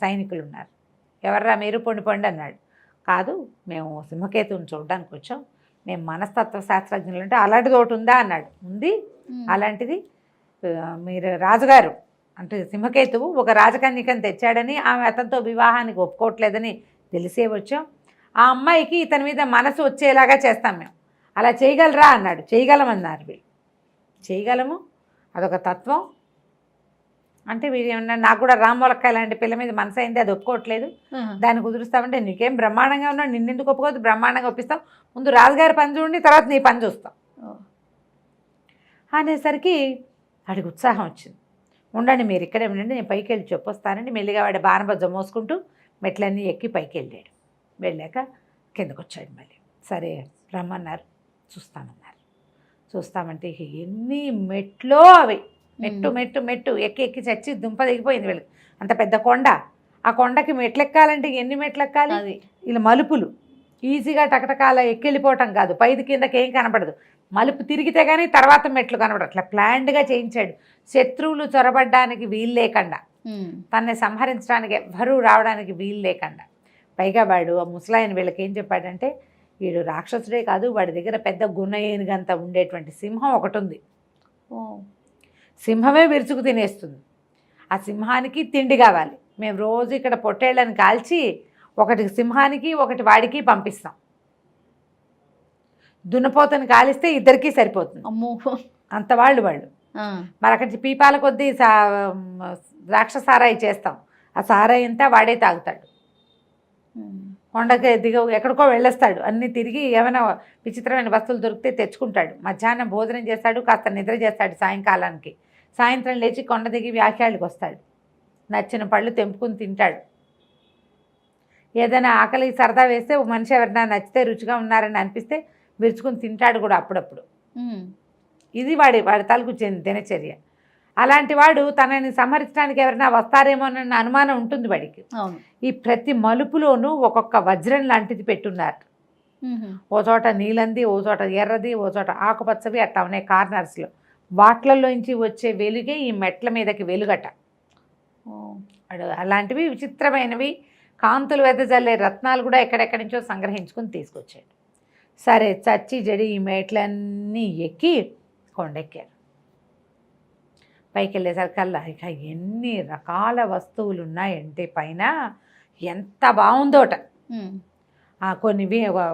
Speaker 2: సైనికులు ఉన్నారు. ఎవర్రా మీరు పొండి పొండి అన్నాడు. కాదు, మేము సింహకేతువుని చూడడానికి వచ్చాం, మేము మనస్తత్వ శాస్త్రజ్ఞులు. అంటే అలాంటిది ఒకటి ఉందా అన్నాడు. ఉంది, అలాంటిది మీరు రాజుగారు అంటే సింహకేతువు ఒక రాజకన్యకని తెచ్చాడని, ఆమె అతనితో వివాహానికి ఒప్పుకోవట్లేదని తెలిసే వచ్చాం. ఆ అమ్మాయికి ఇతని మీద మనసు వచ్చేలాగా చేస్తాం మేము. అలా చేయగలరా అన్నాడు. చేయగలమన్నారు వీళ్ళు. చేయగలము, అదొక తత్వం. అంటే వీళ్ళు ఏమన్నా నాకు కూడా రామ్మొలక్కాయ లాంటి పిల్ల మీద మనసు అయింది, అది ఒప్పుకోవట్లేదు, దాన్ని కుదురుస్తామంటే నీకేం బ్రహ్మాండంగా ఉన్నావు, నిన్నెందుకు ఒప్పుకోవద్దు, బ్రహ్మాండంగా ఒప్పిస్తాం, ముందు రాజుగారి పని చూడండి, తర్వాత నీ పని చూస్తాం అనేసరికి వాడికి ఉత్సాహం వచ్చింది. ఉండండి మీరు ఇక్కడే ఉండండి, నేను పైకి వెళ్ళి చెప్పొస్తానండి. మెల్లిగా వాడి బాణబజ్జ మోసుకుంటూ మెట్లన్నీ ఎక్కి పైకి వెళ్ళాడు. వెళ్ళాక కిందకు వచ్చాడు మళ్ళీ. సరే రమ్మన్నారు, చూస్తామన్నారు. చూస్తామంటే ఎన్ని మెట్లో అవి, మెట్టు మెట్టు మెట్టు ఎక్కి ఎక్కి చచ్చి దుంప దిగిపోయింది వీళ్ళకి. అంత పెద్ద కొండ, ఆ కొండకి మెట్లు ఎక్కాలంటే ఎన్ని మెట్లు ఎక్కాలి? ఇలా మలుపులు ఈజీగా టకటకాల ఎక్కెళ్ళిపోవటం కాదు, పైది కిందకి ఏం కనపడదు, మలుపు తిరిగితే కానీ తర్వాత మెట్లు కనపడదు. అట్లా ప్లాన్డ్గా చేయించాడు. శత్రువులు చొరబడ్డానికి వీలు లేకుండా, తనని సంహరించడానికి ఎవ్వరూ రావడానికి వీలు లేకుండా. పైగా వాడు ఆ ముసలాయన వీళ్ళకి ఏం చెప్పాడంటే, వీడు రాక్షసుడే కాదు, వాడి దగ్గర పెద్ద గుణ ఏనుగంత ఉండేటువంటి సింహం ఒకటి ఉంది, సింహమే విరుచుకు తినేస్తుంది, ఆ సింహానికి తిండి కావాలి, మేము రోజు ఇక్కడ పొట్టేళ్ళని కాల్చి ఒకటి సింహానికి ఒకటి వాడికి పంపిస్తాం, దున్నపోతని కాలిస్తే ఇద్దరికీ సరిపోతుంది.
Speaker 1: అమ్మో,
Speaker 2: అంత వాళ్ళు మరి అక్కడి పీపాల కొద్దీ ద్రాక్ష సారాయి చేస్తాం, ఆ సారాయి అంతా వాడే తాగుతాడు, కొండకి దిగ ఎక్కడికో వెళ్ళేస్తాడు, అన్నీ తిరిగి ఏమైనా విచిత్రమైన వస్తువులు దొరికితే తెచ్చుకుంటాడు, మధ్యాహ్నం భోజనం చేస్తాడు, కాస్త నిద్ర చేస్తాడు, సాయంకాలానికి సాయంత్రం లేచి కొండ దిగి వ్యాఖ్యాళ్ళకి వస్తాడు, నచ్చిన పళ్ళు తెంపుకుని తింటాడు. ఏదైనా ఆకలి సరదా వేస్తే ఒక మనిషి ఎవరైనా నచ్చితే రుచిగా ఉన్నారని అనిపిస్తే విరుచుకుని తింటాడు కూడా అప్పుడప్పుడు. ఇది వాడి తాలూకు దినచర్య. అలాంటి వాడు తనని సంహరించడానికి ఎవరైనా వస్తారేమోనన్న అనుమానం ఉంటుంది వాడికి. ఈ ప్రతి మలుపులోనూ ఒక్కొక్క వజ్రం లాంటిది పెట్టున్నారు. ఓ చోట నీలంది, ఓ చోట ఎర్రది, ఓ చోట ఆకుపచ్చవి, అట్లా ఉన్నాయి కార్నర్స్లో. వాట్లలోంచి వచ్చే వెలుగే ఈ మెట్ల మీదకి వెలుగట. అలాంటివి విచిత్రమైనవి కాంతులు వెదజల్లే రత్నాలు కూడా ఎక్కడెక్కడి నుంచో సంగ్రహించుకొని తీసుకొచ్చాడు. సరే చచ్చి జడి ఈ మెట్లన్నీ ఎక్కి కొండెక్కారు. పైకి వెళ్ళేసరికల్లా ఇక ఎన్ని రకాల వస్తువులు ఉన్నాయంటే పైన ఎంత బాగుందోట. కొన్ని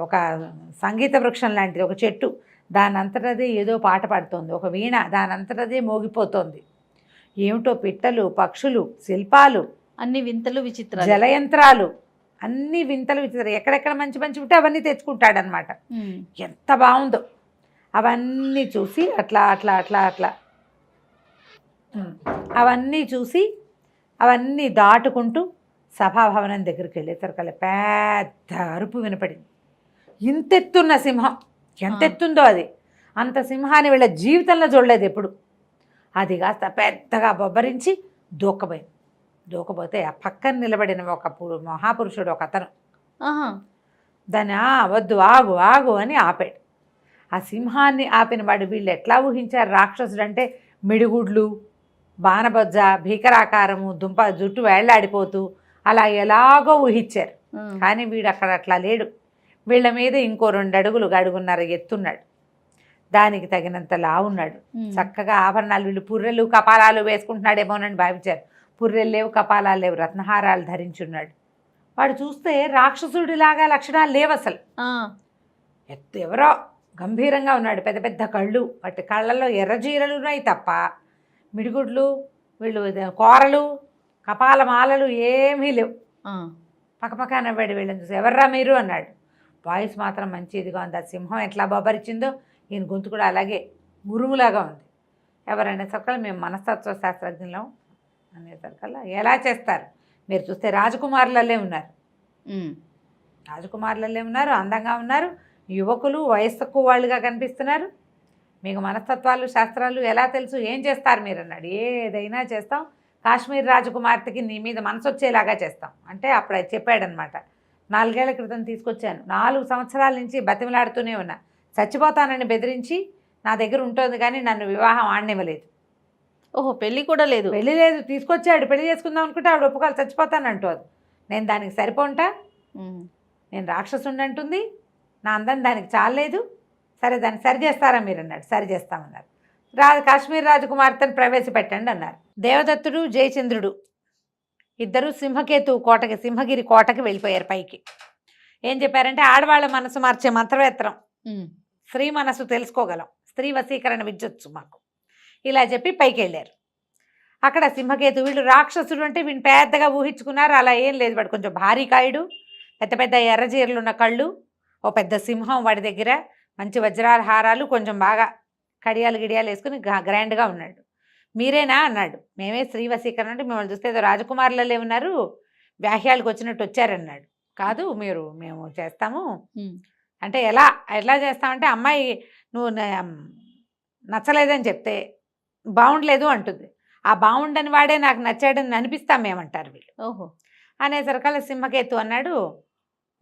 Speaker 2: ఒక సంగీత వృక్షం లాంటిది ఒక చెట్టు, దానంతటదే ఏదో పాట పాడుతోంది, ఒక వీణ దానంతటదే మోగిపోతోంది. ఏమిటో పిట్టలు, పక్షులు, శిల్పాలు,
Speaker 1: అన్ని వింతలు విచిత్రాలు,
Speaker 2: జలయంత్రాలు, అన్ని వింతలు విచిత్రాలు. ఎక్కడెక్కడ మంచి మంచి ఉంటే అవన్నీ తెచ్చుకుంటాడనమాట. ఎంత బాగుందో అవన్నీ చూసి అట్లా అట్లా అట్లా అట్లా అవన్నీ చూసి అవన్నీ దాటుకుంటూ సభాభవనం దగ్గరికి వెళ్ళేసరికల్లా పెద్ద అరుపు వినపడింది. ఇంతెత్తున్న సింహం, ఎంతెత్తుందో అది, అంత సింహాన్ని వీళ్ళ జీవితంలో చూడలేదు ఎప్పుడు. అది కాస్త పెద్దగా బొబ్బరించి దూకపోతే ఆ పక్కన నిలబడిన ఒక మహాపురుషుడు ఒక అతను దాన్ని వద్దు ఆగు ఆగు అని ఆపాడు. ఆ సింహాన్ని ఆపిన వాడు వీళ్ళు ఎట్లా ఊహించారు రాక్షసుడు అంటే, మిడిగుడ్లు, బాణబొజ్జ, భీకరాకారము, దుంప జుట్టు వేళ్లాడిపోతూ అలా ఎలాగో ఊహించారు. కానీ వీడు అక్కడ అట్లా లేడు. వీళ్ళ మీద ఇంకో 2 అడుగులు గడుగున్నర ఎత్తున్నాడు, దానికి తగినంత లావున్నాడు, చక్కగా ఆభరణాలు, వీళ్ళు పుర్రెలు కపాలాలు వేసుకుంటున్నాడేమోనని భావించారు. పుర్రెలు లేవు, కపాలాలు లేవు, రత్నహారాలు ధరించున్నాడు. వాడు చూస్తే రాక్షసుడిలాగా లక్షణాలు లేవు అసలు. ఎవరో గంభీరంగా ఉన్నాడు, పెద్ద పెద్ద కళ్ళు, వాటి కళ్ళల్లో ఎర్రజీరలు ఉన్నాయి తప్ప మిడిగుడ్లు, వీళ్ళు కూరలు, కపాలమాలలు ఏమీ లేవు. పక్కపక్క నవ్వాడు వీళ్ళని చూసి. ఎవర్రా మీరు అన్నాడు. వాయిస్ మాత్రం మంచి ఇదిగా ఉంది. ఆ సింహం ఎట్లా బొబ్బరిచిందో ఈయన గొంతు కూడా అలాగే మురుగులాగా ఉంది. ఎవరైనా సరికల్లా మేము మనస్తత్వ శాస్త్రజ్ఞులం అనేసరికల్లా ఎలా చేస్తారు, మీరు చూస్తే రాజకుమారులల్లే ఉన్నారు, రాజకుమారులల్లే ఉన్నారు, అందంగా ఉన్నారు, యువకులు, వయస్సు తక్కువ వాళ్ళుగా కనిపిస్తున్నారు, మీకు మనస్తత్వాలు శాస్త్రాలు ఎలా తెలుసు, ఏం చేస్తారు మీరు అన్నాడు. ఏదైనా చేస్తాం, కాశ్మీర్ రాజకుమార్తెకి నీ మీద మనసు వచ్చేలాగా చేస్తాం అంటే అప్పుడు చెప్పాడనమాట. 4 ఏళ్ల క్రితం తీసుకొచ్చాను, 4 సంవత్సరాల నుంచి బతిమలాడుతూనే ఉన్నా, చచ్చిపోతానని బెదిరించి నా దగ్గర ఉంటుంది కానీ నన్ను వివాహం ఆడనివ్వలేదు.
Speaker 1: ఓహో, పెళ్ళి కూడా లేదు?
Speaker 2: పెళ్ళి లేదు, తీసుకొచ్చాడు, పెళ్లి చేసుకుందాం అనుకుంటే ఆవిడ ఒప్పుకోవాలి, చచ్చిపోతానంటూ అది నేను దానికి సరిపోంటా, నేను రాక్షసుండి అంటుంది, నా అందం దానికి చాలేదు, సరే దాన్ని సరి చేస్తారా మీరు అన్నాడు. సరి చేస్తామన్నారు. కాశ్మీర్ రాజకుమార్తెను ప్రవేశపెట్టండి అన్నారు. దేవదత్తుడు జయచంద్రుడు ఇద్దరు సింహగిరి కోటకి వెళ్ళిపోయారు. పైకి ఏం చెప్పారంటే, ఆడవాళ్ళ మనసు మార్చే మంత్రవేత్రం, స్త్రీ మనసు తెలుసుకోగలం, స్త్రీ వశీకరణ విద్యొచ్చు మాకు, ఇలా చెప్పి పైకి వెళ్ళారు. అక్కడ సింహకేతు, వీళ్ళు రాక్షసుడు అంటే వీళ్ళు పెద్దగా ఊహించుకున్నారు. అలా ఏం లేదు, వాడు కొంచెం భారీ కాయుడు, పెద్ద పెద్ద ఎర్రజీరలు ఉన్న కళ్ళు, ఓ పెద్ద సింహం వాడి దగ్గర, మంచి వజ్రాల హారాలు, కొంచెం బాగా కడియాలు గిడియాలు వేసుకుని గ్రాండ్గా ఉన్నాడు. మీరేనా అన్నాడు. మేమే స్త్రీ వశీకరణ అంటే మిమ్మల్ని చూస్తే ఏదో రాజకుమారులలో ఉన్నారు, వ్యాహ్యాలకు వచ్చినట్టు వచ్చారన్నాడు. కాదు, మేము చేస్తాము అంటే ఎలా చేస్తామంటే, అమ్మాయి నువ్వు నచ్చలేదని చెప్తే బాగుండలేదు అంటుంది. ఆ బాగుండని వాడే నాకు నచ్చాడని అనిపిస్తాం మేమంటారు వీళ్ళు.
Speaker 1: ఓహో.
Speaker 2: అనేసరికల్లా సింహకేతు అన్నాడు,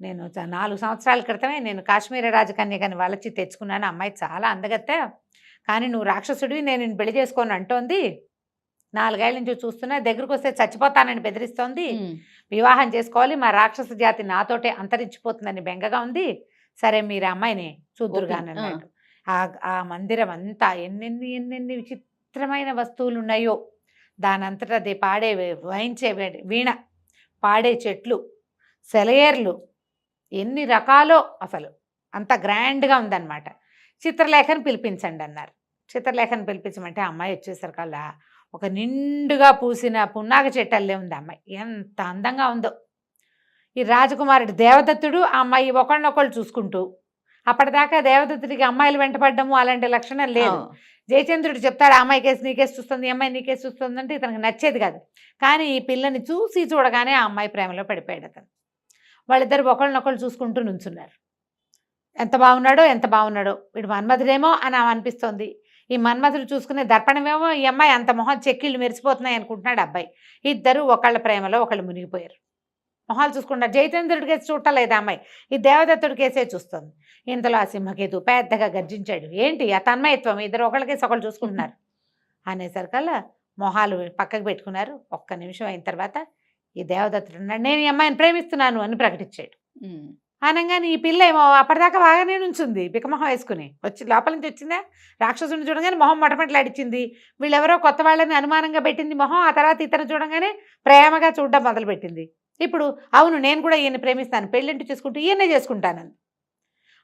Speaker 2: నేను 4 సంవత్సరాల క్రితమే నేను కాశ్మీర రాజకన్యకని వాళ్ళకి తెచ్చుకున్నాను. అమ్మాయి చాలా అందగత్తే, కానీ నువ్వు రాక్షసుడివి, నేను నిన్ను పెళ్లి చేసుకోను అంటోంది. 4 ఏళ్ళ నుంచి చూస్తున్నా, దగ్గరకు వస్తే చచ్చిపోతానని బెదిరిస్తోంది. వివాహం చేసుకోవాలి, మా రాక్షస జాతి నాతోటే అంతరించిపోతుందని బెంగగా ఉంది. సరే మీరు అమ్మాయిని చూద్దురుగాని అన్నాడు. ఆ మందిరం అంతా ఎన్నెన్ని విచిత్రమైన వస్తువులు ఉన్నాయో, దానంతటా అది పాడే వాయించే వీణ, పాడే చెట్లు, సెలయేర్లు, ఎన్ని రకాలో, అసలు అంత గ్రాండ్గా ఉందన్నమాట. చిత్రలేఖను పిలిపించండి అన్నారు. చిత్రలేఖను పిలిపించమంటే అమ్మాయి వచ్చేసరికల్లా ఒక నిండుగా పూసిన పున్నాగ చెట్టల్లే ఉంది అమ్మాయి. ఎంత అందంగా ఉందో. ఈ రాజకుమారుడు దేవదత్తుడు ఆ అమ్మాయి ఒకళ్ళనొకళ్ళు చూసుకుంటూ, అప్పటిదాకా దేవదత్తుడికి అమ్మాయిలు వెంటపడ్డము అలాంటి లక్షణం లేదు. జయచంద్రుడు చెప్తాడు, ఆ అమ్మాయి కేసు నీకేసి చూస్తుంది, ఈ అమ్మాయి నీకేసి చూస్తుంది అంటే ఇతనికి నచ్చేది కాదు. కానీ ఈ పిల్లని చూడగానే ఆ అమ్మాయి ప్రేమలో పడిపోయాడు అతను. వాళ్ళిద్దరు ఒకళ్ళనొకళ్ళు చూసుకుంటూ నుంచున్నారు. ఎంత బాగున్నాడో వీడు మన్మధుడేమో అని అనిపిస్తోంది. ఈ మన్మధుడు చూసుకునే దర్పణమేమో ఈ అమ్మాయి, అంత మొహం చెక్కిళ్ళు మెరిసిపోతున్నాయి అనుకుంటున్నాడు అబ్బాయి. ఇద్దరు ఒకళ్ళ ప్రేమలో ఒకళ్ళు మునిగిపోయారు. మొహాలు చూసుకుంటారు. జయచంద్రుడి కేసు చూడలేదు అమ్మాయి, ఈ దేవదత్తుడి కేసే చూస్తుంది. ఇంతలో ఆ సింహకేతు పెద్దగా గర్జించాడు. ఏంటి ఆ తన్మయత్వం, ఇద్దరు ఒకళ్ళకేసి ఒకళ్ళు చూసుకుంటున్నారు అనేసరికల్లా మొహాలు పక్కకు పెట్టుకున్నారు. ఒక్క నిమిషం అయిన తర్వాత ఈ దేవదత్తుడు అన్నాడు, నేను ఈ అమ్మాయిని ప్రేమిస్తున్నాను అని ప్రకటించాడు. అనగానే ఈ పిల్ల ఏమో అప్పటిదాకా బాగానే నుంచుంది, పికమొహం వేసుకుని వచ్చి లోపల నుంచి వచ్చిందా, రాక్షసుని చూడగానే మొహం మటమట్లాడిచ్చింది. వీళ్ళెవరో కొత్త వాళ్ళని అనుమానంగా పెట్టింది మొహం. ఆ తర్వాత ఇతను చూడగానే ప్రేమగా చూడడం మొదలుపెట్టింది. ఇప్పుడు అవును నేను కూడా ఈయన ప్రేమిస్తాను, పెళ్ళింటి చేసుకుంటూ ఈయనే చేసుకుంటానని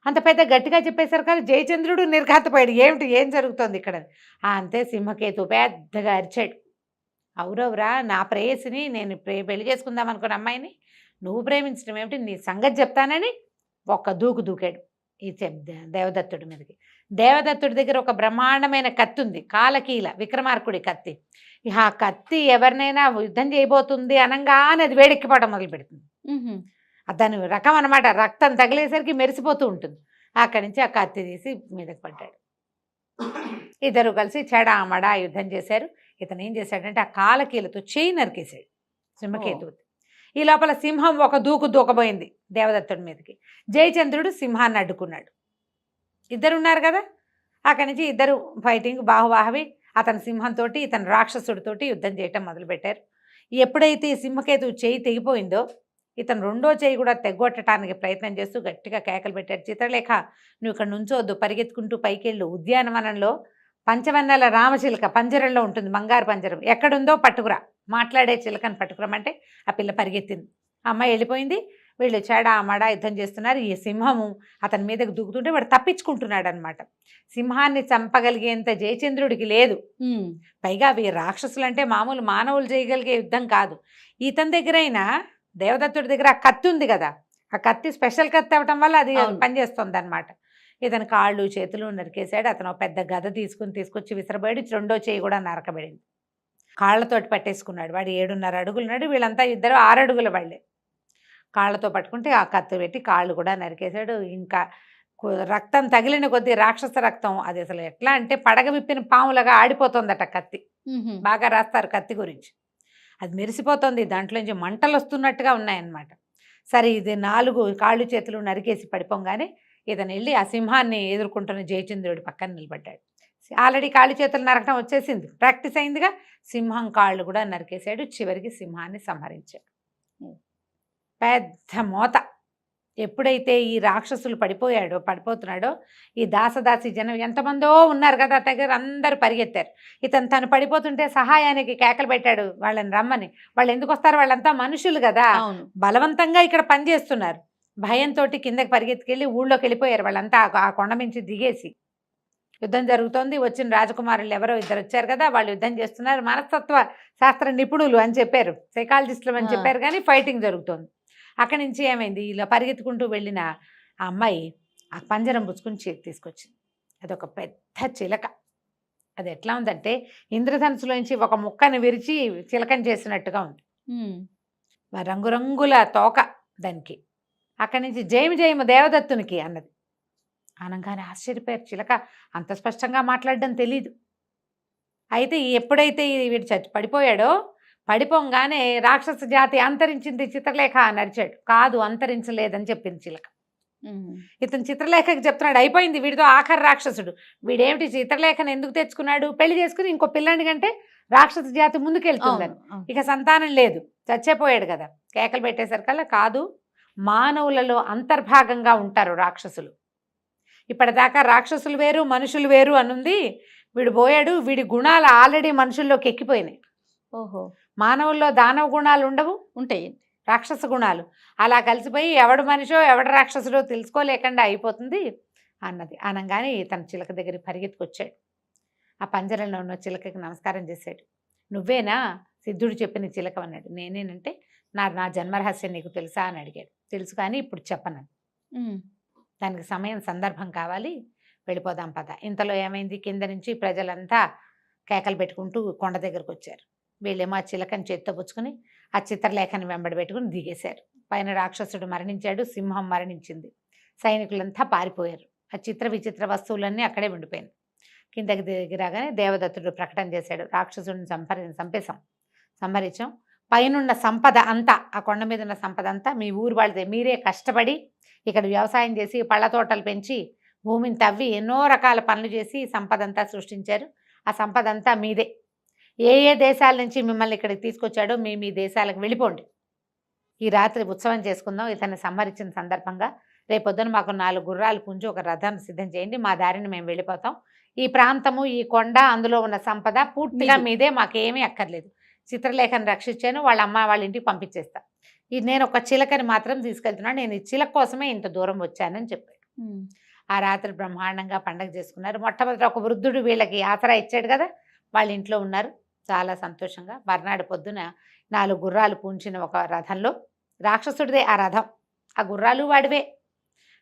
Speaker 2: అంత పెద్ద గట్టిగా చెప్పేసరికి జయచంద్రుడు నిర్ఘాతపోయాడు. ఏం జరుగుతోంది ఇక్కడ? అంతే సింహకేతు పెద్దగా అరిచాడు, అవురవురా, నా ప్రేయసిని నేను పెళ్లి చేసుకుందాం అనుకున్న అమ్మాయిని నువ్వు ప్రేమించడం ఏమిటి, నీ సంగతి చెప్తానని ఒక్క దూకాడు ఈ దేవదత్తుడి మీదకి. దేవదత్తుడి దగ్గర ఒక బ్రహ్మాండమైన కత్తి ఉంది, కాలకీల విక్రమార్కుడి కత్తి. ఆ కత్తి ఎవరినైనా యుద్ధం చేయబోతుంది అనగానే అది వేడెక్కిపోవడం మొదలు పెడుతుంది. దాని రకం అనమాట, రక్తం తగిలేసరికి మెరిసిపోతూ ఉంటుంది. అక్కడి నుంచి ఆ కత్తి తీసి మీదకి పడ్డాడు. ఇద్దరు కలిసి చెడామడా యుద్ధం చేశారు. ఇతను ఏం చేశాడంటే ఆ కాలకీలతో చేయి నరికేశాడు సింహకేతువు. ఈ లోపల సింహం ఒక దూకబోయింది దేవదత్తుడి మీదకి. జయచంద్రుడు సింహాన్ని అడ్డుకున్నాడు. ఇద్దరు ఉన్నారు కదా, అక్కడి నుంచి ఇద్దరు ఫైటింగ్ బాహుబాహవి. అతను సింహంతో ఇతను రాక్షసుడితోటి యుద్ధం చేయటం మొదలుపెట్టారు. ఎప్పుడైతే ఈ సింహకేతువు చేయి తెగిపోయిందో ఇతను రెండో చేయి కూడా తెగ్గొట్టడానికి ప్రయత్నం చేస్తూ గట్టిగా కేకలు పెట్టాడు. చిత్రలేఖ, నువ్వు ఇక్కడ నుంచోవద్దు, పరిగెత్తుకుంటూ పైకెళ్ళు, ఉద్యానవనంలో పంచవన్నెల రామచిలక పంజరంలో ఉంటుంది, బంగారు పంజరం ఎక్కడుందో పట్టుకురా, మాట్లాడే చిలకని పట్టుకురమంటే ఆ పిల్ల పరిగెత్తింది. అమ్మాయి వెళ్ళిపోయింది. వీళ్ళు చెడామడా యుద్ధం చేస్తున్నారు. ఈ సింహము అతని మీదకు దూకుతుంటే వాడు తప్పించుకుంటున్నాడు అనమాట. సింహాన్ని చంపగలిగేంత జయచంద్రుడికి లేదు. పైగా అవి రాక్షసులు అంటే మామూలు మానవులు చేయగలిగే యుద్ధం కాదు. ఇతని దగ్గరైనా దేవదత్తుడి దగ్గర ఆ కత్తి ఉంది కదా, ఆ కత్తి స్పెషల్ కత్తి అవ్వటం వల్ల అది పనిచేస్తుంది అనమాట. ఇతని కాళ్ళు చేతులు నరికేశాడు. అతను పెద్ద గద తీసుకొచ్చి విసరబోయాడు. రెండో చేయి కూడా నరకబడింది. కాళ్ళతోటి పట్టేసుకున్నాడు. వాడు 7.5 అడుగులు ఉన్నాడు, వీళ్ళంతా ఇద్దరు 6 అడుగుల వాళ్ళే. కాళ్ళతో పట్టుకుంటే ఆ కత్తి పెట్టి కాళ్ళు కూడా నరికేశాడు. ఇంకా రక్తం తగిలిన కొద్దీ రాక్షస రక్తం, అది అసలు ఎట్లా అంటే పడగ విప్పిన పాములుగా ఆడిపోతుందట కత్తి. బాగా రాస్తారు కత్తి గురించి. అది మెరిసిపోతుంది, దాంట్లోంచి మంటలు వస్తున్నట్టుగా ఉన్నాయన్నమాట. సరే, ఇది 4 కాళ్ళు చేతులు నరికేసి పడిపోగానే ఇతను వెళ్ళి ఆ సింహాన్ని ఎదుర్కొంటున్న జయచంద్రుడి పక్కన నిలబడ్డాడు. ఆల్రెడీ కాళ్ళు చేతులు నరకడం వచ్చేసింది, ప్రాక్టీస్ అయిందిగా. సింహం కాళ్ళు కూడా నరికేశాడు. చివరికి సింహాన్ని సంహరించాడు. పెద్ద మోత. ఎప్పుడైతే ఈ రాక్షసులు పడిపోతున్నాడో ఈ దాసదాసి జనం ఎంతమందో ఉన్నారు కదా దగ్గర, అందరూ పరిగెత్తారు. తను పడిపోతుంటే సహాయానికి కేకలు పెట్టాడు వాళ్ళని రమ్మని. వాళ్ళు ఎందుకు వస్తారు? వాళ్ళంతా మనుషులు కదా, బలవంతంగా ఇక్కడ పనిచేస్తున్నారు. భయంతో కిందకి పరిగెత్తుకెళ్ళి ఊళ్ళోకి వెళ్ళిపోయారు వాళ్ళంతా. ఆ కొండ మించి దిగేసి యుద్ధం జరుగుతోంది. వచ్చిన రాజకుమారులు ఎవరో ఇద్దరు వచ్చారు కదా, వాళ్ళు యుద్ధం చేస్తున్నారు. మనస్తత్వ శాస్త్ర నిపుణులు అని చెప్పారు, సైకాలజిస్టులు అని చెప్పారు, కానీ ఫైటింగ్ జరుగుతోంది. అక్కడి నుంచి ఏమైంది, ఇలా పరిగెత్తుకుంటూ వెళ్ళిన ఆ అమ్మాయి ఆ పంజరం పుచ్చుకుని తీసుకొచ్చింది. అదొక పెద్ద చిలక. అది ఎట్లా ఉందంటే ఇంద్రధనుసులోంచి ఒక ముక్కని విరిచి చిలకని చేసినట్టుగా ఉంది. రంగురంగుల తోక దానికి. అక్కడి నుంచి జయము జయము దేవదత్తునికి అన్నది. అనగానే ఆశ్చర్యపోయారు. చిలక అంత స్పష్టంగా మాట్లాడడం తెలీదు. అయితే ఎప్పుడైతే వీడు పడిపోయాడో, పడిపోగానే రాక్షస జాతి అంతరించింది చిత్రలేఖ అని అరిచాడు. కాదు, అంతరించలేదని చెప్పింది చిలక. ఇతను చిత్రలేఖకి చెప్తున్నాడు అయిపోయింది వీడితో ఆఖరి రాక్షసుడు. వీడేమిటి చిత్రలేఖను ఎందుకు తెచ్చుకున్నాడు? పెళ్లి చేసుకుని ఇంకో పిల్లాడి కంటే రాక్షస జాతి ముందుకెళ్తుందని. ఇక సంతానం లేదు, చచ్చిపోయాడు కదా. కేకలు పెట్టేసరికల్లా కాదు, మానవులలో అంతర్భాగంగా ఉంటారు రాక్షసులు. ఇప్పటిదాకా రాక్షసులు వేరు మనుషులు వేరు అనుంది. వీడు పోయాడు, వీడి గుణాలు ఆల్రెడీ మనుషుల్లోకి ఎక్కిపోయినాయి.
Speaker 1: ఓహో,
Speaker 2: మానవుల్లో దానవ గుణాలు ఉండవు,
Speaker 1: ఉంటాయి
Speaker 2: రాక్షస గుణాలు. అలా కలిసిపోయి ఎవడు మనిషో ఎవడు రాక్షసుడో తెలుసుకోలేకుండా అయిపోతుంది అన్నది. అనగానే తన చిలక దగ్గరికి పరిగెత్తుకొచ్చాడు. ఆ పంజరంలో ఉన్న చిలకకి నమస్కారం చేశాడు. నువ్వేనా సిద్ధుడు చెప్పిన చిలక అన్నాడు. నేనేనంటే నా జన్మరహస్యం నీకు తెలుసా అని అడిగాడు. తెలుసు, కానీ ఇప్పుడు చెప్పను, దానికి సమయం సందర్భం కావాలి, వెళ్ళిపోదాం పద. ఇంతలో ఏమైంది, కింద నుంచి ప్రజలంతా కేకలు పెట్టుకుంటూ కొండ దగ్గరకు వచ్చారు. వీళ్ళేమో ఆ చిలకని చేత్తో పుచ్చుకొని ఆ చిత్రలేఖని వెంబడి పెట్టుకుని దిగేశారు. పైన రాక్షసుడు మరణించాడు, సింహం మరణించింది. సైనికులంతా పారిపోయారు. ఆ చిత్ర విచిత్ర వస్తువులన్నీ అక్కడే ఉండిపోయాయి. కిందకి దిగిరాగానే దేవదత్తుడు ప్రకటన చేశాడు, రాక్షసుడిని సంహరించాం. పైనున్న సంపద అంతా, ఆ కొండ మీద ఉన్న సంపద అంతా మీ ఊరు వాళ్ళదే. మీరే కష్టపడి ఇక్కడ వ్యవసాయం చేసి పళ్ళ తోటలు పెంచి భూమిని తవ్వి ఎన్నో రకాల పనులు చేసి సంపద అంతా సృష్టించారు. ఆ సంపద అంతా మీదే. ఏ దేశాల నుంచి మిమ్మల్ని ఇక్కడికి తీసుకొచ్చాడో మీ దేశాలకు వెళ్ళిపోండి. ఈ రాత్రి ఉత్సవం చేసుకుందాం. ఇతన్ని సంహరించిన సందర్భంగా రేపొద్దున మాకు 4 గుర్రాలు పుంజు ఒక రథాన్ని సిద్ధం చేయండి, మా దారిని మేము వెళ్ళిపోతాం. ఈ ప్రాంతము, ఈ కొండ, అందులో ఉన్న సంపద పూర్తిగా మీదే, మాకేమీ అక్కర్లేదు. చిత్రలేఖను రక్షించాను, వాళ్ళ అమ్మ వాళ్ళ ఇంటికి పంపించేస్తా. నేను ఒక చిలకని మాత్రం తీసుకెళ్తున్నాను, నేను ఈ చిలక కోసమే ఇంత దూరం వచ్చానని చెప్పాడు. ఆ రాత్రి బ్రహ్మాండంగా పండగ చేసుకున్నారు. మొట్టమొదటి ఒక వృద్ధుడు వీళ్ళకి ఆసరా ఇచ్చాడు కదా, వాళ్ళ ఇంట్లో ఉన్నారు చాలా సంతోషంగా. మర్నాడు పొద్దున 4 గుర్రాలు పూంచిన ఒక రథంలో, రాక్షసుడిదే ఆ రథం, ఆ గుర్రాలు వాడివే,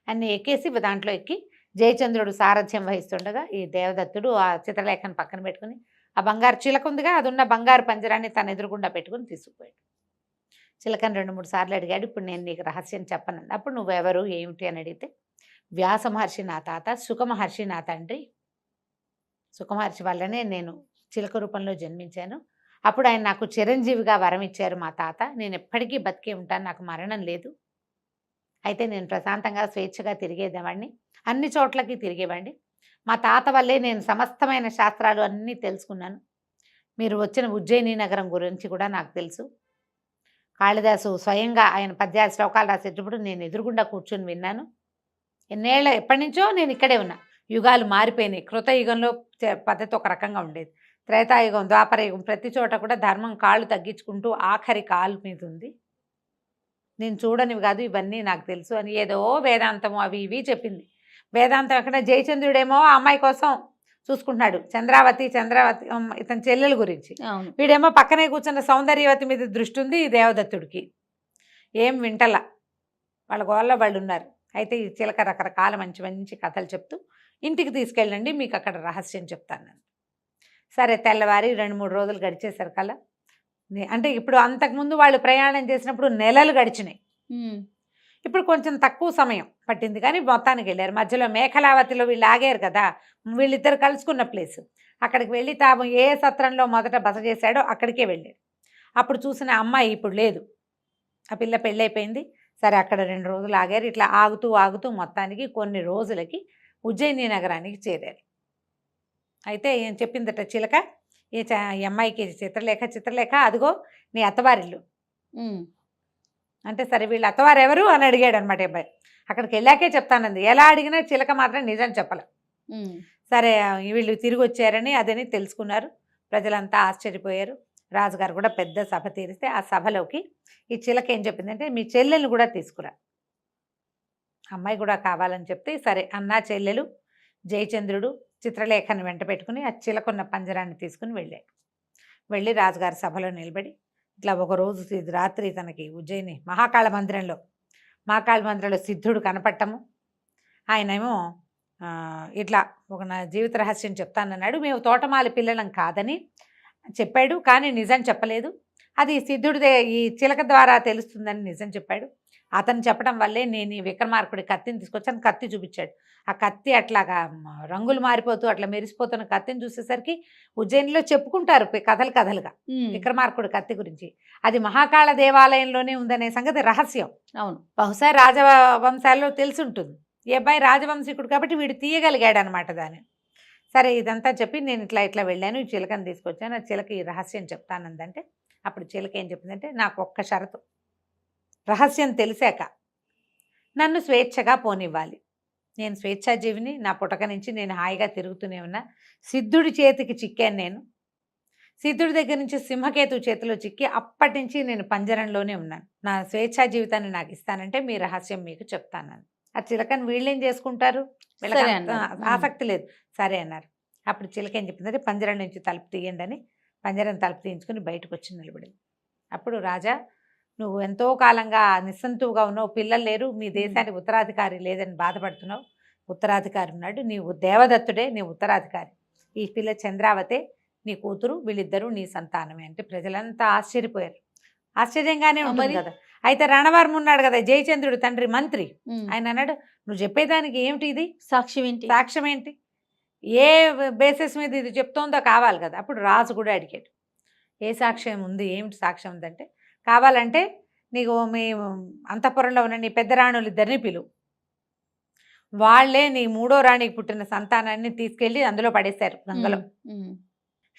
Speaker 2: అన్ని ఎక్కేసి దాంట్లో ఎక్కి జయచంద్రుడు సారథ్యం వహిస్తుండగా ఈ దేవదత్తుడు ఆ చిత్రలేఖను పక్కన పెట్టుకుని ఆ బంగారు చిలక ఉందిగా, అది ఉన్న బంగారు పంజరాన్ని తన ఎదురుగుండా పెట్టుకుని తీసుకుపోయాడు. చిలకని 2-3 సార్లు అడిగాడు. ఇప్పుడు నేను నీకు రహస్యం చెప్పనండి. అప్పుడు నువ్వెవరు ఏమిటి అని అడిగితే, వ్యాస మహర్షి నా తాత, సుఖ మహర్షి నా తండ్రి. సుఖ మహర్షి వల్లనే నేను చిలక రూపంలో జన్మించాను. అప్పుడు ఆయన నాకు చిరంజీవిగా వరం ఇచ్చారు మా తాత. నేను ఎప్పటికీ బతికే ఉంటాను, నాకు మరణం లేదు. అయితే నేను ప్రశాంతంగా స్వేచ్ఛగా తిరిగేదేవాడిని, అన్ని చోట్లకి తిరిగేవాడిని. మా తాత వల్లే నేను సమస్తమైన శాస్త్రాలు అన్నీ తెలుసుకున్నాను. మీరు వచ్చిన ఉజ్జయిని నగరం గురించి కూడా నాకు తెలుసు. కాళిదాసు స్వయంగా ఆయన పద్యాలు శ్లోకాలు రాసేటప్పుడు నేను ఎదురుగుండా కూర్చొని విన్నాను. ఎప్పటి నుంచో నేను ఇక్కడే ఉన్నా. యుగాలు మారిపోయినాయి. కృతయుగంలో పద్ధతి ఒక రకంగా ఉండేది, త్రేతాయుగం, ద్వాపరయుగం, ప్రతి చోట కూడా ధర్మం కాళ్ళు తగ్గించుకుంటూ ఆఖరి కాలు మీద ఉంది. నేను చూడనివి కాదు, ఇవన్నీ నాకు తెలుసు అని ఏదో వేదాంతము అవి ఇవి చెప్పింది. వేదాంతం ఎక్కడ, జయచంద్రుడేమో ఆ అమ్మాయి కోసం చూసుకుంటున్నాడు, చంద్రావతి ఇతని చెల్లెల గురించి. వీడేమో పక్కనే కూర్చున్న సౌందర్యవతి మీద దృష్టి ఉంది ఈ దేవదత్తుడికి. ఏం వింటలా, వాళ్ళ గోళ్ళ వాళ్ళు ఉన్నారు. అయితే ఈ చిలక రకరకాల మంచి మంచి కథలు చెప్తూ ఇంటికి తీసుకెళ్ళండి, మీకు అక్కడ రహస్యం చెప్తాను. సరే, తెల్లవారి 2-3 రోజులు గడిచేసరికల్లా, అంటే ఇప్పుడు అంతకుముందు వాళ్ళు ప్రయాణం చేసినప్పుడు నెలలు గడిచినాయి. ఇప్పుడు కొంచెం తక్కువ సమయం పట్టింది, కానీ మొత్తానికి వెళ్ళారు. మధ్యలో మేఖలావతిలో వీళ్ళు ఆగారు కదా, వీళ్ళిద్దరు కలుసుకున్న ప్లేసు. అక్కడికి వెళ్ళి తాము ఏ సత్రంలో మొదట బస చేశాడో అక్కడికే వెళ్ళాడు. అప్పుడు చూసిన అమ్మాయి ఇప్పుడు లేదు, ఆ పిల్ల పెళ్ళైపోయింది. సరే, అక్కడ 2 రోజులు ఆగారు. ఇట్లా ఆగుతూ మొత్తానికి కొన్ని రోజులకి ఉజ్జయిని నగరానికి చేరారు. అయితే ఏం చెప్పిందట చిలక, ఈ అమ్మాయికి చిత్రలేఖ అదిగో నీ అత్తవారిల్లు, అంటే సరే వీళ్ళు అత్తవారు ఎవరు అని అడిగాడు అనమాట అబ్బాయి. అక్కడికి వెళ్ళాకే చెప్తానంది. ఎలా అడిగినా చిలక మాత్రం నిజం చెప్పలే. సరే వీళ్ళు తిరిగి వచ్చారని అదని తెలుసుకున్నారు. ప్రజలంతా ఆశ్చర్యపోయారు. రాజుగారు కూడా పెద్ద సభ తీరిస్తే ఆ సభలోకి ఈ చిలక ఏం చెప్పిందంటే మీ చెల్లెలు కూడా తీసుకురా, అమ్మాయి కూడా కావాలని చెప్తే సరే అన్నా చెల్లెలు జయచంద్రుడు చిత్రలేఖని వెంట పెట్టుకుని ఆ చిలకున్న పంజరాన్ని తీసుకుని వెళ్ళి రాజుగారి సభలో నిలబడి ఇట్లా ఒకరోజు రాత్రి తనకి ఉజ్జయిని మహాకాళ మందిరంలో సిద్ధుడు కనపడటము. ఆయనేమో ఇట్లా ఒక నా జీవిత రహస్యం చెప్తానన్నాడు. మేము తోటమాలి పిల్లలం కాదని చెప్పాడు, కానీ నిజం చెప్పలేదు. అది సిద్ధుడిదే ఈ చిలక ద్వారా తెలుస్తుందని నిజం చెప్పాడు. అతను చెప్పడం వల్లే నేను ఈ విక్రమార్కుడి కత్తిని తీసుకొచ్చాను. కత్తి చూపించాడు. ఆ కత్తి అట్లాగా రంగులు మారిపోతూ అట్లా మెరిసిపోతున్న కత్తిని చూసేసరికి ఉజ్జయినిలో చెప్పుకుంటారు కథలుగా విక్రమార్కుడి కత్తి గురించి. అది మహాకాళ దేవాలయంలోనే ఉందనే సంగతి రహస్యం.
Speaker 1: అవును,
Speaker 2: బహుశా రాజవంశాల్లో తెలిసి ఉంటుంది. ఈ అబ్బాయి రాజవంశీకుడు కాబట్టి వీడు తీయగలిగాడు అనమాట దాన్ని. సరే ఇదంతా చెప్పి నేను ఇట్లా వెళ్ళాను, ఈ చిలకని తీసుకొచ్చాను, ఆ చిలక ఈ రహస్యం చెప్తానందంటే అప్పుడు చిలక ఏం చెప్పిందంటే నాకు ఒక్క షరతు, రహస్యం తెలిసాక నన్ను స్వేచ్ఛగా పోనివ్వాలి. నేను స్వేచ్ఛాజీవిని, నా పుటక నుంచి నేను హాయిగా తిరుగుతూనే ఉన్నా. సిద్ధుడి చేతికి చిక్కాను నేను. సిద్ధుడి దగ్గర నుంచి సింహకేతు చేతిలో చిక్కి అప్పటి నుంచి నేను పంజరంలోనే ఉన్నాను. నా స్వేచ్ఛా జీవితాన్ని నాకు ఇస్తానంటే మీ రహస్యం మీకు చెప్తానని. ఆ చిలకని వీళ్ళేం చేసుకుంటారు, వీళ్ళకి ఆసక్తి లేదు. సరే అన్నారు. అప్పుడు చిలక ఏం చెప్పిందంటే పంజరం నుంచి తలుపు తీయండి అని పంజరం తలుపు తీయించుకుని బయటకు వచ్చి నిలబడింది. అప్పుడు రాజా నువ్వు ఎంతో కాలంగా నిస్సంతువుగా ఉన్నావు, పిల్లలు లేరు, మీ దేశానికి ఉత్తరాధికారి లేదని బాధపడుతున్నావు. ఉత్తరాధికారి ఉన్నాడు, నీవు దేవదత్తుడే నీ ఉత్తరాధికారి. ఈ పిల్ల చంద్రావతే నీ కూతురు, వీళ్ళిద్దరూ నీ సంతానమే అంటే ప్రజలంతా ఆశ్చర్యపోయారు. ఆశ్చర్యంగానే ఉంటుంది కదా. అయితే రణవర్మ ఉన్నాడు కదా, జయచంద్రుడు తండ్రి మంత్రి, ఆయన అన్నాడు నువ్వు చెప్పేదానికి ఏమిటి ఇది సాక్ష్యం ఏంటి, ఏ బేసిస్ మీద ఇది చెప్తోందో కావాలి కదా. అప్పుడు రాజు కూడా అడిగాడు ఏ సాక్ష్యం ఉంది, ఏమిటి సాక్ష్యం ఉందంటే కావాలంటే నీకు మీ అంతఃపురంలో ఉన్న నీ పెద్ద రాణులు ఇద్దరిని పిలువు, వాళ్లే నీ మూడో రాణికి పుట్టిన సంతానాన్ని తీసుకెళ్లి అందులో పడేశారు గంగలో.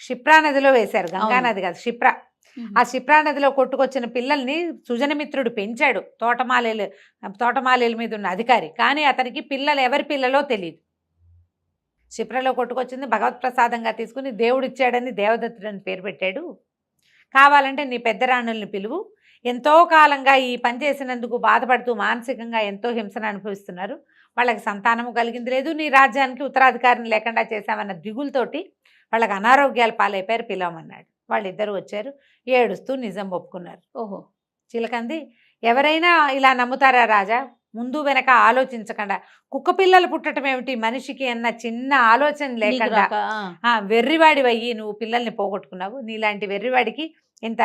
Speaker 2: క్షిప్రా నదిలో వేశారు, గంగా నది కాదు క్షిప్రా. ఆ క్షిప్రా నదిలో కొట్టుకొచ్చిన పిల్లల్ని సుజనమిత్రుడు పెంచాడు, తోటమాలీల మీద ఉన్న అధికారి. కానీ అతనికి పిల్లలు ఎవరి పిల్లలో తెలియదు. క్షిప్రలో కొట్టుకొచ్చింది భగవత్ప్రసాదంగా తీసుకుని దేవుడిచ్చాడని దేవదత్తుడని పేరు పెట్టాడు. కావాలంటే నీ పెద్ద రాణుల్ని పిలువు, ఎంతో కాలంగా ఈ పని చేసినందుకు బాధపడుతూ మానసికంగా ఎంతో హింసను అనుభవిస్తున్నారు, వాళ్ళకి సంతానము కలిగింది లేదు, నీ రాజ్యానికి ఉత్తరాధికారిని లేకుండా చేశామన్న దిగులతోటి వాళ్ళకి అనారోగ్యాలు పాలైపోయారు, పిలవమన్నాడు. వాళ్ళిద్దరూ వచ్చారు, ఏడుస్తూ నిజం ఒప్పుకున్నారు. ఓహో చిలకంది ఎవరైనా ఇలా నమ్ముతారా రాజా, ముందు వెనక ఆలోచించకుండా కుక్క పిల్లలు పుట్టడం ఏమిటి మనిషికి అన్న చిన్న ఆలోచన లేకుండా వెర్రివాడివయ్యి నువ్వు పిల్లల్ని పోగొట్టుకున్నావు. నీలాంటి వెర్రివాడికి ఇంత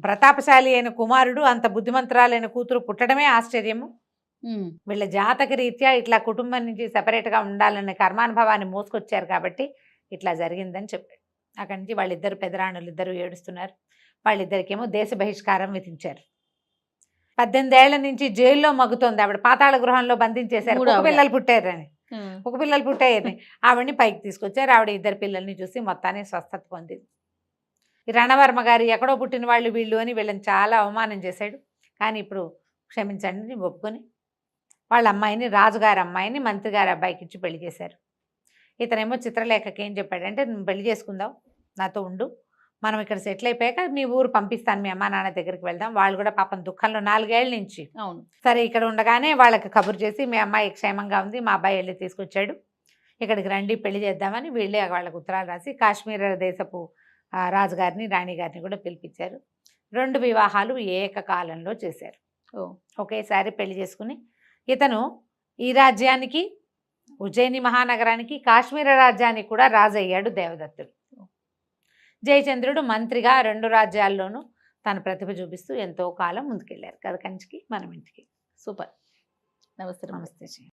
Speaker 2: ప్రతాపశాలి అయిన కుమారుడు, అంత బుద్ధిమంతురాలైన కూతురు పుట్టడమే ఆశ్చర్యము. వీళ్ళ జాతక రీత్యా ఇట్లా కుటుంబం నుంచి సెపరేట్గా ఉండాలనే కర్మానుభవాన్ని మోసుకొచ్చారు కాబట్టి ఇట్లా జరిగిందని చెప్పాడు. అక్కడి నుంచి వాళ్ళిద్దరు పెదరాణులు ఇద్దరు ఏడుస్తున్నారు. వాళ్ళిద్దరికేమో దేశ బహిష్కారం విధించారు. 18 ఏళ్ల నుంచి జైల్లో మగ్గుతోంది ఆవిడ, పాతాళ గృహంలో బంధించేశారు. ఒక పిల్లలు పుట్టాయని ఆవిడని పైకి తీసుకొచ్చారు. ఆవిడ ఇద్దరు పిల్లల్ని చూసి మొత్తాన్ని స్వస్థత పొందింది. ఈ రణవర్మ గారు ఎక్కడో పుట్టిన వాళ్ళు వీళ్ళు అని వీళ్ళని చాలా అవమానం చేశాడు. కానీ ఇప్పుడు క్షమించండి ఒప్పుకొని వాళ్ళ అమ్మాయిని, రాజుగారి అమ్మాయిని మంత్రి గారి అబ్బాయికి ఇచ్చి పెళ్లి చేశారు. ఇతనేమో చిత్రలేఖకి ఏం చెప్పాడంటే నువ్వు పెళ్లి చేసుకుందాం, నాతో ఉండు, మనం ఇక్కడ సెటిల్ అయిపోయాక మీ ఊరు పంపిస్తాను, మీ అమ్మా నాన్న దగ్గరికి వెళ్దాం. వాళ్ళు కూడా పాపం దుఃఖంలో 4 ఏళ్ల నుంచి. అవును సరే ఇక్కడ ఉండగానే వాళ్ళకి కబురు చేసి మీ అమ్మాయి క్షేమంగా ఉంది, మా అబ్బాయి వెళ్ళి తీసుకొచ్చాడు, ఇక్కడికి రండి పెళ్లి చేద్దామని వీళ్ళే వాళ్ళకి ఉత్తరాలు రాసి కాశ్మీర దేశపు రాజుగారిని రాణిగారిని కూడా పిలిపించారు. 2 వివాహాలు ఏకకాలంలో చేశారు. ఒకేసారి పెళ్లి చేసుకుని ఇతను ఈ రాజ్యానికి, ఉజ్జయిని మహానగరానికి, కాశ్మీర రాజ్యానికి కూడా రాజు అయ్యాడు దేవదత్తుడు. జయచంద్రుడు మంత్రిగా 2 రాజ్యాల్లోనూ తన ప్రతిభ చూపిస్తూ ఎంతో కాలం ముందుకెళ్ళారు. కథ కంచికి మనం ఇంటికి.
Speaker 1: సూపర్. నమస్తే.
Speaker 2: నమస్తే.